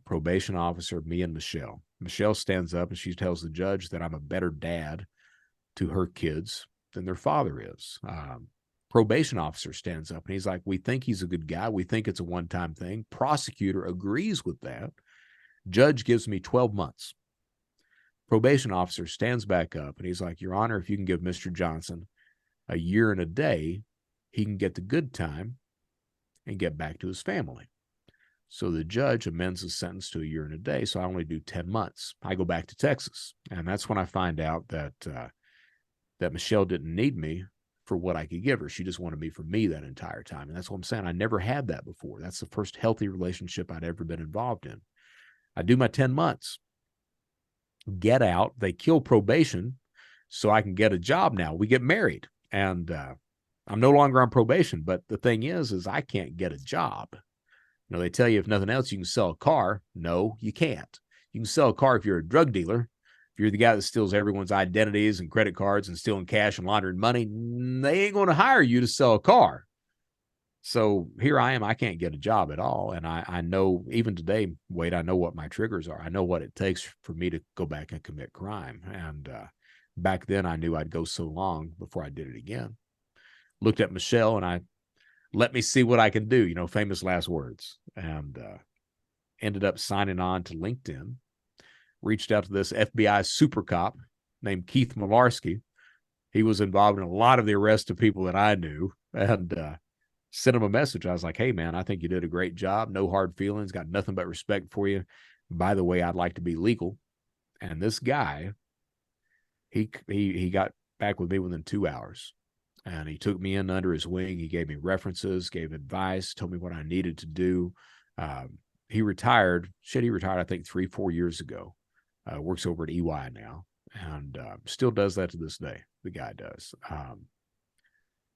probation officer, me and Michelle. Michelle stands up and she tells the judge that I'm a better dad to her kids than their father is. Probation officer stands up and he's like, we think he's a good guy. We think it's a one-time thing. Prosecutor agrees with that. Judge gives me 12 months. Probation officer stands back up and he's like, Your Honor, if you can give Mr. Johnson a year and a day, he can get the good time and get back to his family. So the judge amends the sentence to a year and a day. So I only do 10 months. I go back to Texas. And that's when I find out that Michelle didn't need me for what I could give her. She just wanted me for me that entire time. And that's what I'm saying. I never had that before. That's the first healthy relationship I'd ever been involved in. I do my 10 months, get out. They kill probation so I can get a job now. We get married and I'm no longer on probation. But the thing is I can't get a job. You know, they tell you if nothing else, you can sell a car. No, you can't. You can sell a car if you're a drug dealer. If you're the guy that steals everyone's identities and credit cards and stealing cash and laundering money, they ain't going to hire you to sell a car. So here I am. I can't get a job at all. And I know even today, Wade, I know what my triggers are. I know what it takes for me to go back and commit crime. And back then I knew I'd go so long before I did it again. Looked at Michelle and I let me see what I can do, you know, famous last words. And ended up signing on to LinkedIn. Reached out to this FBI super cop named Keith Malarski. He was involved in a lot of the arrests of people that I knew, and sent him a message. I was like, hey, man, I think you did a great job. No hard feelings. Got nothing but respect for you. By the way, I'd like to be legal. And this guy, he got back with me within 2 hours. And he took me in under his wing. He gave me references, gave advice, told me what I needed to do. He retired. He retired, I think, 3-4 years ago. Works over at EY now and still does that to this day. The guy does.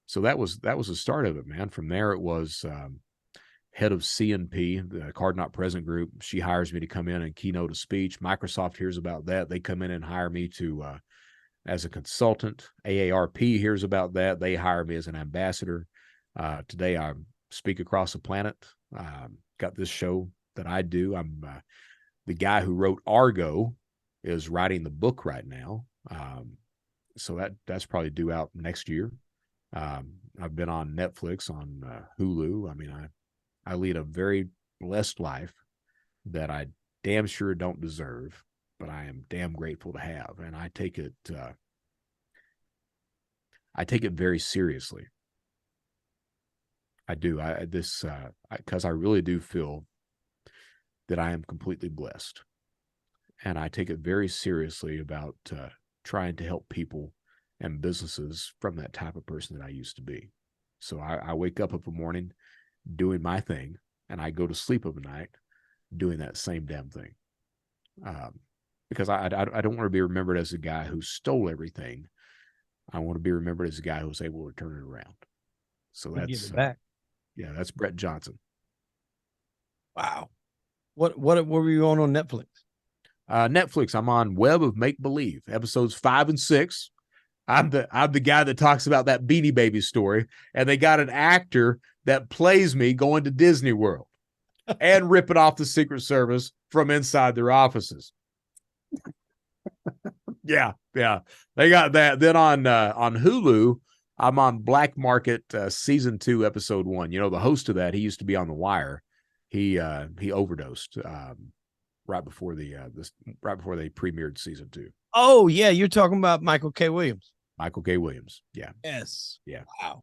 So that was the start of it, man. From there, it was head of CNP, the Card Not Present group. She hires me to come in and keynote a speech. Microsoft hears about that. They come in and hire me to as a consultant. AARP hears about that. They hire me as an ambassador. Today, I speak across the planet. Got this show that I do. I'm the guy who wrote Argo is writing the book right now. So that's probably due out next year. I've been on Netflix, on Hulu. I mean, I lead a very blessed life that I damn sure don't deserve, but I am damn grateful to have. And I take it very seriously. I do. Because I really do feel that I am completely blessed. And I take it very seriously about trying to help people and businesses from that type of person that I used to be. So I wake up a morning doing my thing, and I go to sleep of a night doing that same damn thing. Because I don't want to be remembered as a guy who stole everything. I want to be remembered as a guy who was able to turn it around. So that's give it back. Yeah, that's Brett Johnson. Wow. What were you on Netflix? Netflix, I'm on Web of Make Believe, episodes 5 and 6. I'm the guy that talks about that Beanie Baby story, and they got an actor that plays me going to Disney World and ripping off the Secret Service from inside their offices. Yeah, they got that. Then on Hulu, I'm on Black Market season 2, episode 1. You know, the host of that, he used to be on The Wire. He overdosed right before they premiered season 2. Oh yeah, you're talking about Michael K. Williams. Michael K. Williams. Yeah. Yes. Yeah. Wow.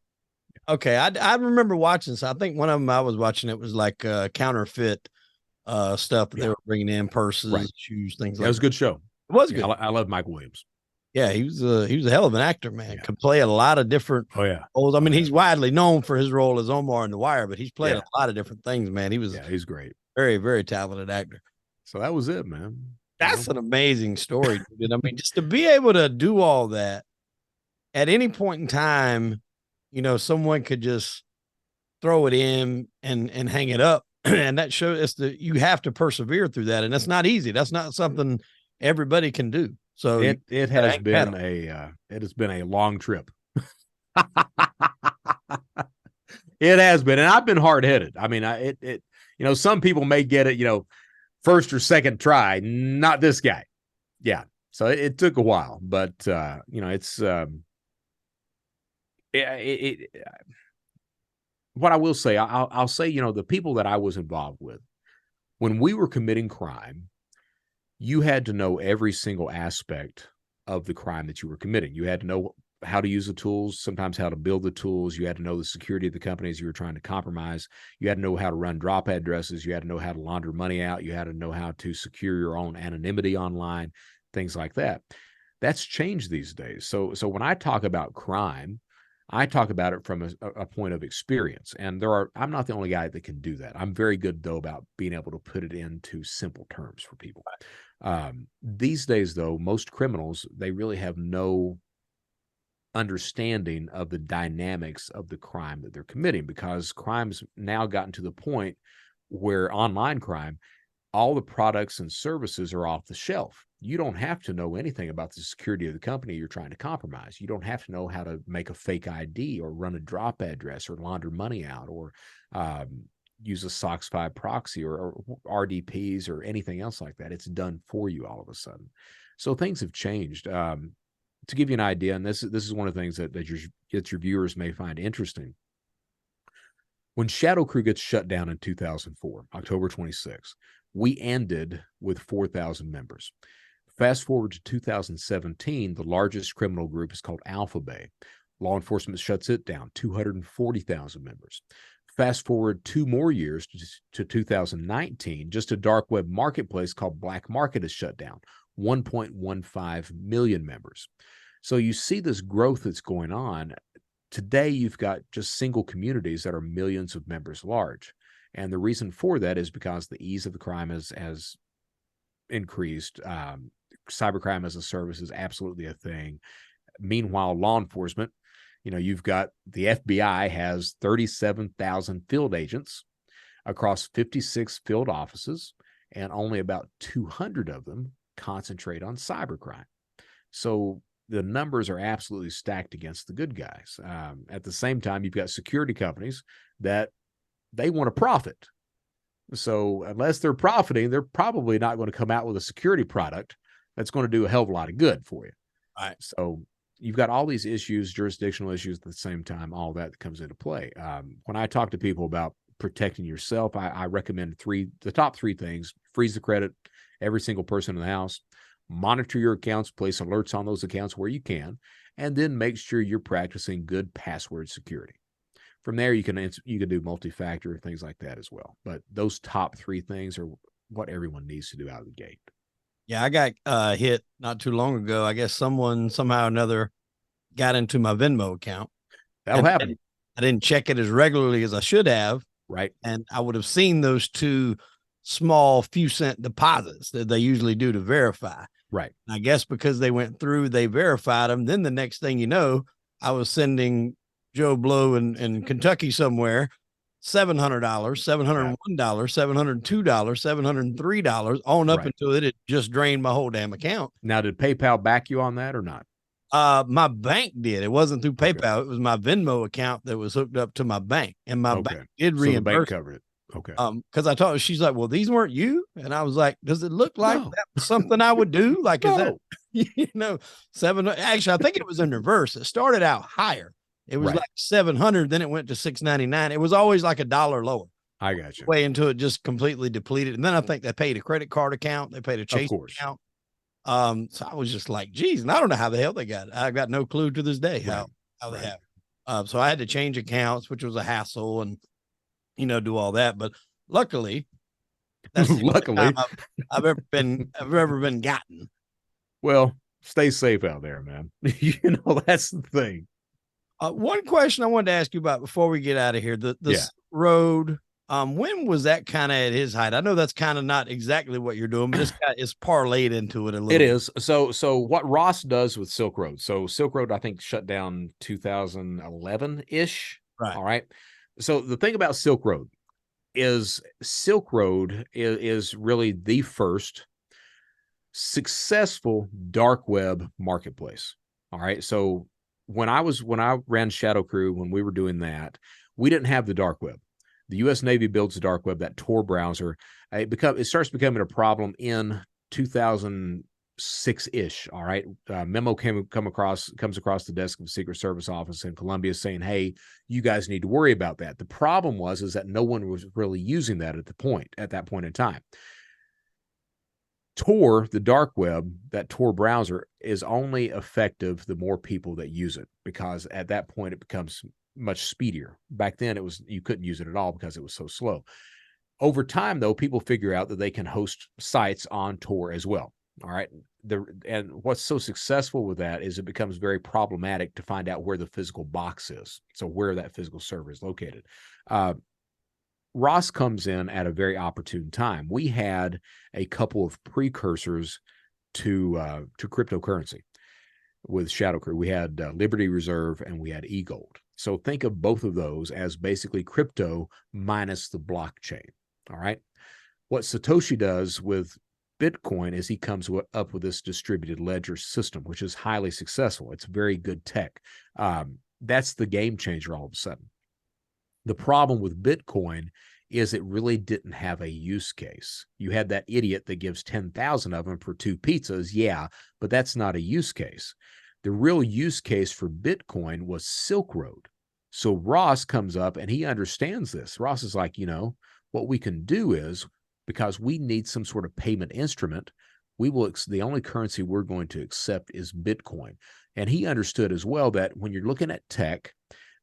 Okay, I remember watching. So I think one of them I was watching. It was like counterfeit stuff that they were bringing in, purses, right, shoes, things that. Like It was a good show. It was good. I love Michael Williams. Yeah, he was a hell of an actor, man. Yeah. Could play a lot of different roles. I mean, he's widely known for his role as Omar in The Wire, but he's played a lot of different things, man. He's great. Very, very talented actor. So that was it, man. That's an amazing story, dude. I mean, just to be able to do all that at any point in time, someone could just throw it in and hang it up. And that shows us that you have to persevere through that. And that's not easy. That's not something everybody can do. So it has been a long trip. It has been, and I've been hard headed. I mean, some people may get it, first or second try, not this guy. Yeah. So it took a while, but it's what I will say, I'll say, the people that I was involved with, when we were committing crime, you had to know every single aspect of the crime that you were committing. You had to know how to use the tools, sometimes how to build the tools. You had to know the security of the companies you were trying to compromise. You had to know how to run drop addresses. You had to know how to launder money out. You had to know how to secure your own anonymity online, things like that. That's changed these days. So when I talk about crime, I talk about it from a point of experience. And I'm not the only guy that can do that. I'm very good, though, about being able to put it into simple terms for people. These days, though, most criminals, they really have no understanding of the dynamics of the crime that they're committing, because crime's now gotten to the point where online crime, all the products and services are off the shelf. You don't have to know anything about the security of the company you're trying to compromise. You don't have to know how to make a fake ID or run a drop address or launder money out or use a SOX 5 proxy or RDPs or anything else like that. It's done for you all of a sudden. So things have changed. To give you an idea, and this is one of the things that your viewers may find interesting. When Shadow Crew gets shut down in 2004, October 26, we ended with 4,000 members. Fast forward to 2017, the largest criminal group is called Alpha Bay. Law enforcement shuts it down, 240,000 members. Fast forward 2 more years to 2019, just a dark web marketplace called Black Market is shut down, 1.15 million members. So you see this growth that's going on. Today, you've got just single communities that are millions of members large. And the reason for that is because the ease of the crime has increased. Cybercrime as a service is absolutely a thing. Meanwhile, law enforcement, you've got the FBI has 37,000 field agents across 56 field offices, and only about 200 of them concentrate on cybercrime. So the numbers are absolutely stacked against the good guys. At the same time, you've got security companies that they want to profit. So unless they're profiting, they're probably not going to come out with a security product that's going to do a hell of a lot of good for you. Right. So you've got all these issues, jurisdictional issues at the same time, all that comes into play. When I talk to people about protecting yourself, I recommend the top 3 things: freeze the credit, every single person in the house, monitor your accounts, place alerts on those accounts where you can, and then make sure you're practicing good password security. From there, you can do multi-factor, things like that as well. But those top 3 things are what everyone needs to do out of the gate. Yeah, I got hit not too long ago. I guess someone somehow or another got into my Venmo account. That'll happen. I didn't check it as regularly as I should have. Right. And I would have seen those 2 small few cent deposits that they usually do to verify. Right. And I guess because they went through, they verified them. Then the next thing you know, I was sending Joe Blow in Kentucky somewhere $700, $701, $702, $703 on up until it had just drained my whole damn account. Now, did PayPal back you on that or not? My bank did. It wasn't through PayPal. It was my Venmo account that was hooked up to my bank, and my bank did reimburse. So the bank covered it. Okay. Because I told her, she's like, "Well, these weren't you," and I was like, "Does it look like that was something I would do? Like, is that 700? Actually, I think it was in reverse. It started out higher. It was like 700, then it went to 699. It was always like $1 lower. I got you. Way until it just completely depleted, and then I think they paid a credit card account. They paid a Chase account. So I was just like, geez, and I don't know how the hell they got it. I've got no clue to this day how they have it. So I had to change accounts, which was a hassle, and do all that. But luckily, that's luckily I've ever been gotten. Well, stay safe out there, man. That's the thing. One question I wanted to ask you about before we get out of here: this road When was that kind of at his height? I know that's kind of not exactly what you're doing, but this guy is parlayed into it a little It bit. is. So what Ross does with Silk Road. So Silk Road, I think, shut down 2011-ish. Right. All right. So the thing about Silk Road is is really the first successful dark web marketplace. All right. So when I ran Shadow Crew, when we were doing that, we didn't have the dark web. The U.S. Navy builds the dark web, that Tor browser. It starts becoming a problem in 2006-ish. All right. Memo comes across the desk of the Secret Service office in Columbia saying, hey, you guys need to worry about that. The problem is that no one was really using that at that point in time. Tor, the dark web, that Tor browser is only effective the more people that use it, because at that point it becomes much speedier. Back then you couldn't use it at all because it was so slow. Over time, though, people figure out that they can host sites on Tor as well. All right. And what's so successful with that is it becomes very problematic to find out where the physical box is. So where that physical server is located. Ross comes in at a very opportune time. We had a couple of precursors to cryptocurrency with Shadow Crew. We had Liberty Reserve and we had eGold. So think of both of those as basically crypto minus the blockchain. All right. What Satoshi does with Bitcoin is he comes up with this distributed ledger system, which is highly successful. It's very good tech. That's the game changer all of a sudden. The problem with Bitcoin is it really didn't have a use case. You had that idiot that gives 10,000 of them for 2 pizzas. Yeah, but that's not a use case. The real use case for Bitcoin was Silk Road. So Ross comes up and he understands this. Ross is like, what we can do is, because we need some sort of payment instrument, the only currency we're going to accept is Bitcoin. And he understood as well that when you're looking at tech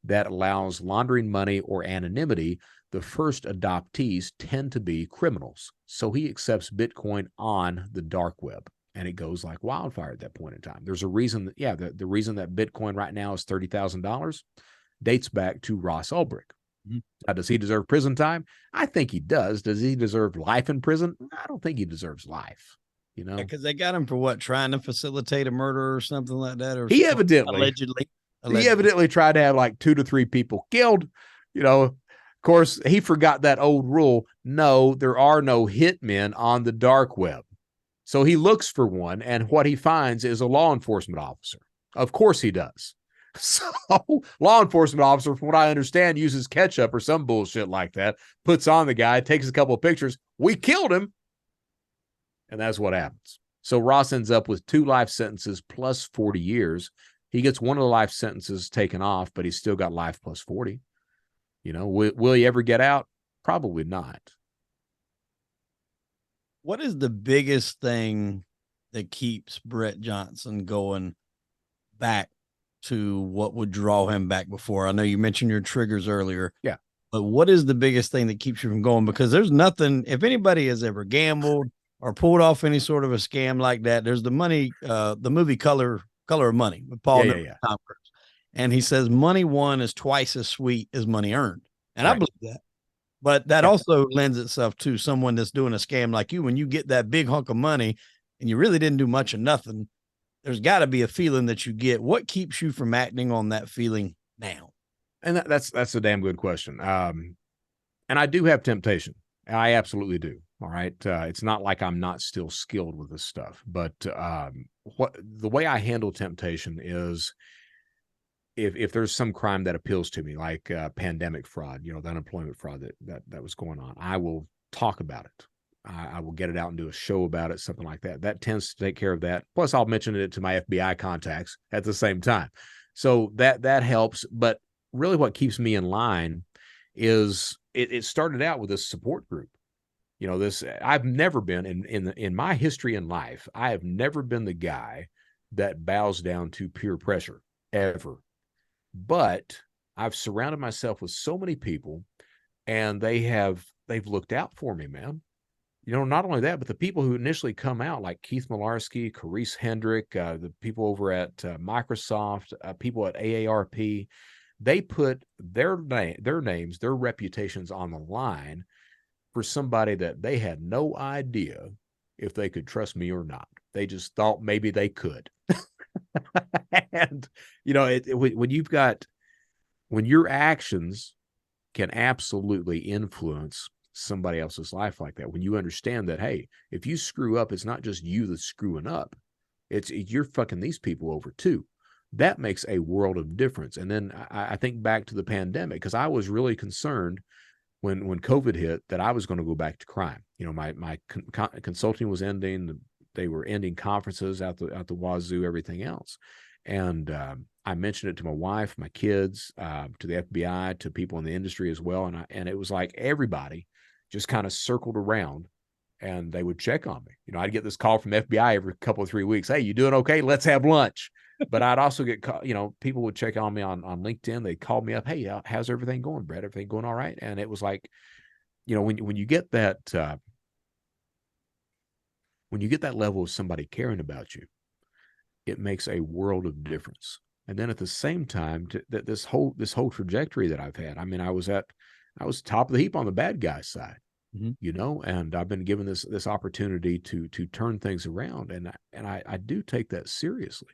that allows laundering money or anonymity, the first adoptees tend to be criminals. So he accepts Bitcoin on the dark web, and it goes like wildfire at that point in time. There's a reason that, the reason that Bitcoin right now is $30,000 dates back to Ross Ulbricht. Mm-hmm. Now, does he deserve prison time? I think he does. Does he deserve life in prison? I don't think he deserves life. Because they got him for what, trying to facilitate a murder or something like that, or he evidently tried to have like 2 to 3 people killed. Of course, he forgot that old rule. No, there are no hitmen on the dark web. So he looks for one, and what he finds is a law enforcement officer. Of course he does. So law enforcement officer, from what I understand, uses ketchup or some bullshit like that, puts on the guy, takes a couple of pictures. We killed him. And that's what happens. So Ross ends up with 2 life sentences plus 40 years. He gets one of the life sentences taken off, but he's still got life plus 40. Will he ever get out? Probably not. What is the biggest thing that keeps Brett Johnson going back to what would draw him back before? I know you mentioned your triggers earlier. Yeah. But what is the biggest thing that keeps you from going? Because there's nothing, if anybody has ever gambled or pulled off any sort of a scam like that, there's the movie Color of Money with Paul Tom Cruise. And he says money won is twice as sweet as money earned. And I believe that. But that also lends itself to someone that's doing a scam like you. When you get that big hunk of money and you really didn't do much of nothing, there's got to be a feeling that you get. What keeps you from acting on that feeling now? And that's a damn good question. And I do have temptation. I absolutely do. All right. It's not like I'm not still skilled with this stuff, but the way I handle temptation is if there's some crime that appeals to me, like pandemic fraud, the unemployment fraud that was going on, I will talk about it. I will get it out and do a show about it, something like that. That tends to take care of that. Plus, I'll mention it to my FBI contacts at the same time. So that helps. But really what keeps me in line is it started out with this support group. I've never been in my history in life, I have never been the guy that bows down to peer pressure ever. But I've surrounded myself with so many people, and they've looked out for me, man. Not only that, but the people who initially come out, like Keith Malarski, Carice Hendrick, the people over at Microsoft, people at AARP, They put their names, their reputations on the line for somebody that they had no idea if they could trust me or not. They just thought maybe they could. And, when your actions can absolutely influence somebody else's life like that, when you understand that, hey, if you screw up, it's not just you that's screwing up, you're fucking these people over too. That makes a world of difference. And then I think back to the pandemic, because I was really concerned when COVID hit that I was going to go back to crime. My consulting was ending. They were ending conferences out the wazoo, everything else. And I mentioned it to my wife, my kids, to the FBI, to people in the industry as well. And it was like everybody just kind of circled around and they would check on me. I'd get this call from FBI every couple of 3 weeks. Hey, you doing okay? Let's have lunch. But I'd also get, people would check on me on LinkedIn. They called me up. Hey, how's everything going, Brett? Everything going all right? And it was like, when you get that, level of somebody caring about you, it makes a world of difference. And then at the same time, that this whole trajectory that I've had, I mean, I was top of the heap on the bad guy side, and I've been given this opportunity to turn things around. And I do take that seriously.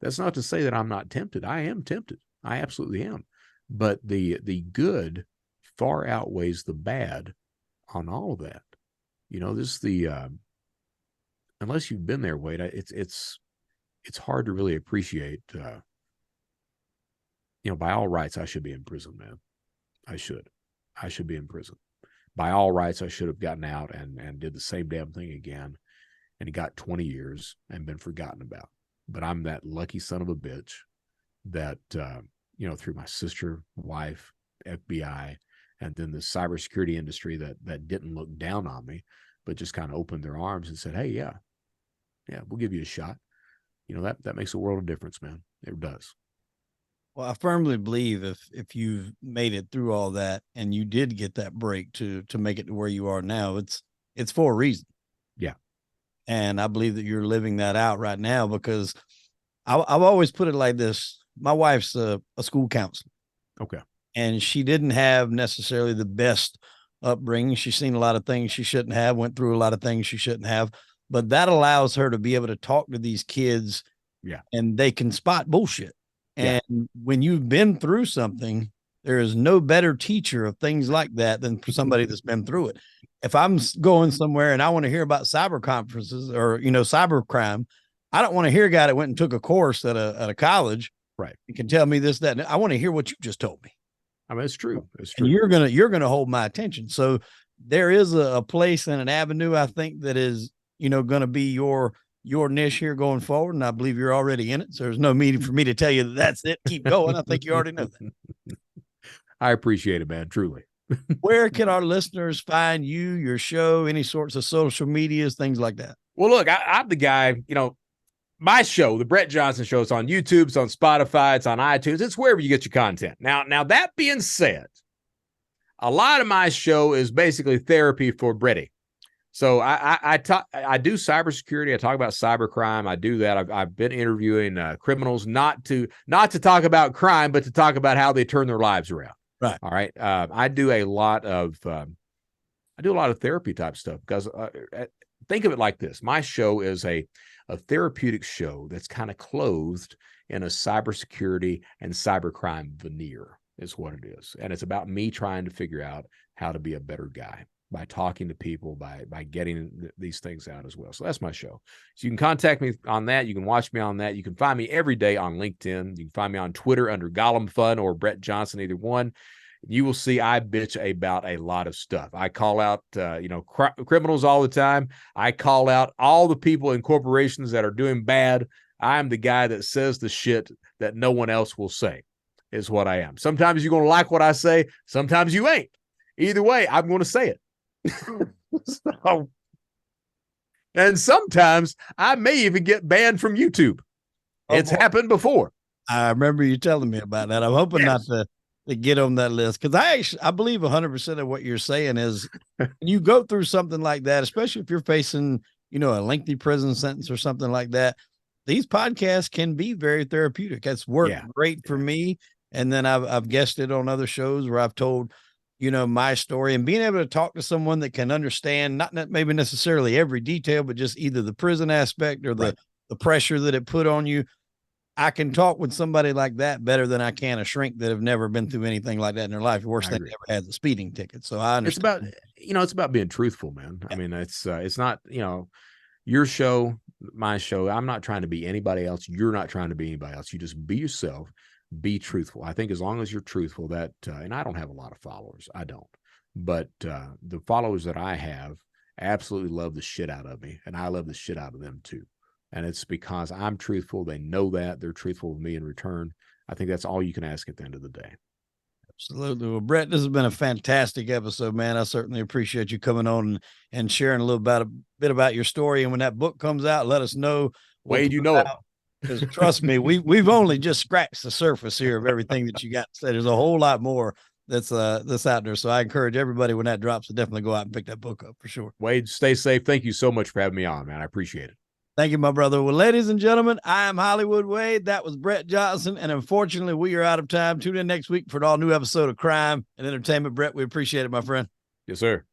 That's not to say that I'm not tempted. I am tempted. I absolutely am. But the good far outweighs the bad on all of that. This is unless you've been there, Wade, it's hard to really appreciate. By all rights, I should be in prison, man. I should be in prison. By all rights, I should have gotten out and did the same damn thing again, and got 20 years and been forgotten about. But I'm that lucky son of a bitch that, through my sister, wife, FBI, and then the cybersecurity industry that didn't look down on me, but just kind of opened their arms and said, hey, yeah, we'll give you a shot. That makes a world of difference, man. It does. Well, I firmly believe if you've made it through all that and you did get that break to make it to where you are now, it's for a reason. Yeah. And I believe that you're living that out right now, because I've always put it like this. My wife's a school counselor. Okay. And she didn't have necessarily the best upbringing. She's seen a lot of things she shouldn't have, went through a lot of things she shouldn't have, but that allows her to be able to talk to these kids. Yeah. And they can spot bullshit. Yeah. And when you've been through something, there is no better teacher of things like that than somebody that's been through it. If I'm going somewhere and I want to hear about cyber conferences or, cybercrime, I don't want to hear a guy that went and took a course at a college. Right. You can tell me this, that, and I want to hear what you just told me. I mean, it's true. It's true. And you're going to hold my attention. So there is a place and an avenue, I think, that is, going to be your niche here going forward. And I believe you're already in it. So there's no need for me to tell you that's it. Keep going. I think you already know that. I appreciate it, man. Truly. Where can our listeners find you, your show, any sorts of social medias, things like that? Well, look, I'm the guy, my show, the Brett Johnson Show, it's on YouTube, it's on Spotify, it's on iTunes, it's wherever you get your content. Now that being said, a lot of my show is basically therapy for Bretty. So I do cybersecurity. I talk about cybercrime. I do that. I've been interviewing criminals, not to talk about crime, but to talk about how they turn their lives around. Right. All right. I do a lot of therapy type stuff, because think of it like this. My show is a therapeutic show that's kind of clothed in a cybersecurity and cybercrime veneer is what it is. And it's about me trying to figure out how to be a better guy by talking to people, by getting these things out as well. So that's my show. So you can contact me on that. You can watch me on that. You can find me every day on LinkedIn. You can find me on Twitter under Gollum Fun or Brett Johnson, either one. You will see I bitch about a lot of stuff. I call out, criminals all the time. I call out all the people in corporations that are doing bad. I'm the guy that says the shit that no one else will say, is what I am. Sometimes you're going to like what I say. Sometimes you ain't. Either way, I'm going to say it. And sometimes I may even get banned from YouTube. It's happened before. I remember you telling me about that. I'm hoping not to get on that list, because I believe 100% of what you're saying is when you go through something like that, especially if you're facing, a lengthy prison sentence or something like that, these podcasts can be very therapeutic. That's worked great for me. And then I've guested on other shows where I've told, my story, and being able to talk to someone that can understand, not maybe necessarily every detail, but just either the prison aspect or the pressure that it put on you. I can talk with somebody like that better than I can a shrink that have never been through anything like that in their life. The worst thing they ever had the speeding ticket. So I understand. It's about being truthful, man. Yeah. I mean, it's not, your show, my show. I'm not trying to be anybody else. You're not trying to be anybody else. You just be yourself, be truthful. I think as long as you're truthful, that, and I don't have a lot of followers. I don't, but the followers that I have absolutely love the shit out of me, and I love the shit out of them too. And it's because I'm truthful. They know that. They're truthful with me in return. I think that's all you can ask at the end of the day. Absolutely. Well, Brett, this has been a fantastic episode, man. I certainly appreciate you coming on and sharing a bit about your story. And when that book comes out, let us know. Wade, you know it. Because trust me, we've only just scratched the surface here of everything that you got to say. There's a whole lot more that's out there. So I encourage everybody when that drops to definitely go out and pick that book up for sure. Wade, stay safe. Thank you so much for having me on, man. I appreciate it. Thank you, my brother. Well, ladies and gentlemen, I am Hollywood Wade. That was Brett Johnson. And unfortunately, we are out of time. Tune in next week for an all new episode of Crime and Entertainment. Brett, we appreciate it, my friend. Yes, sir.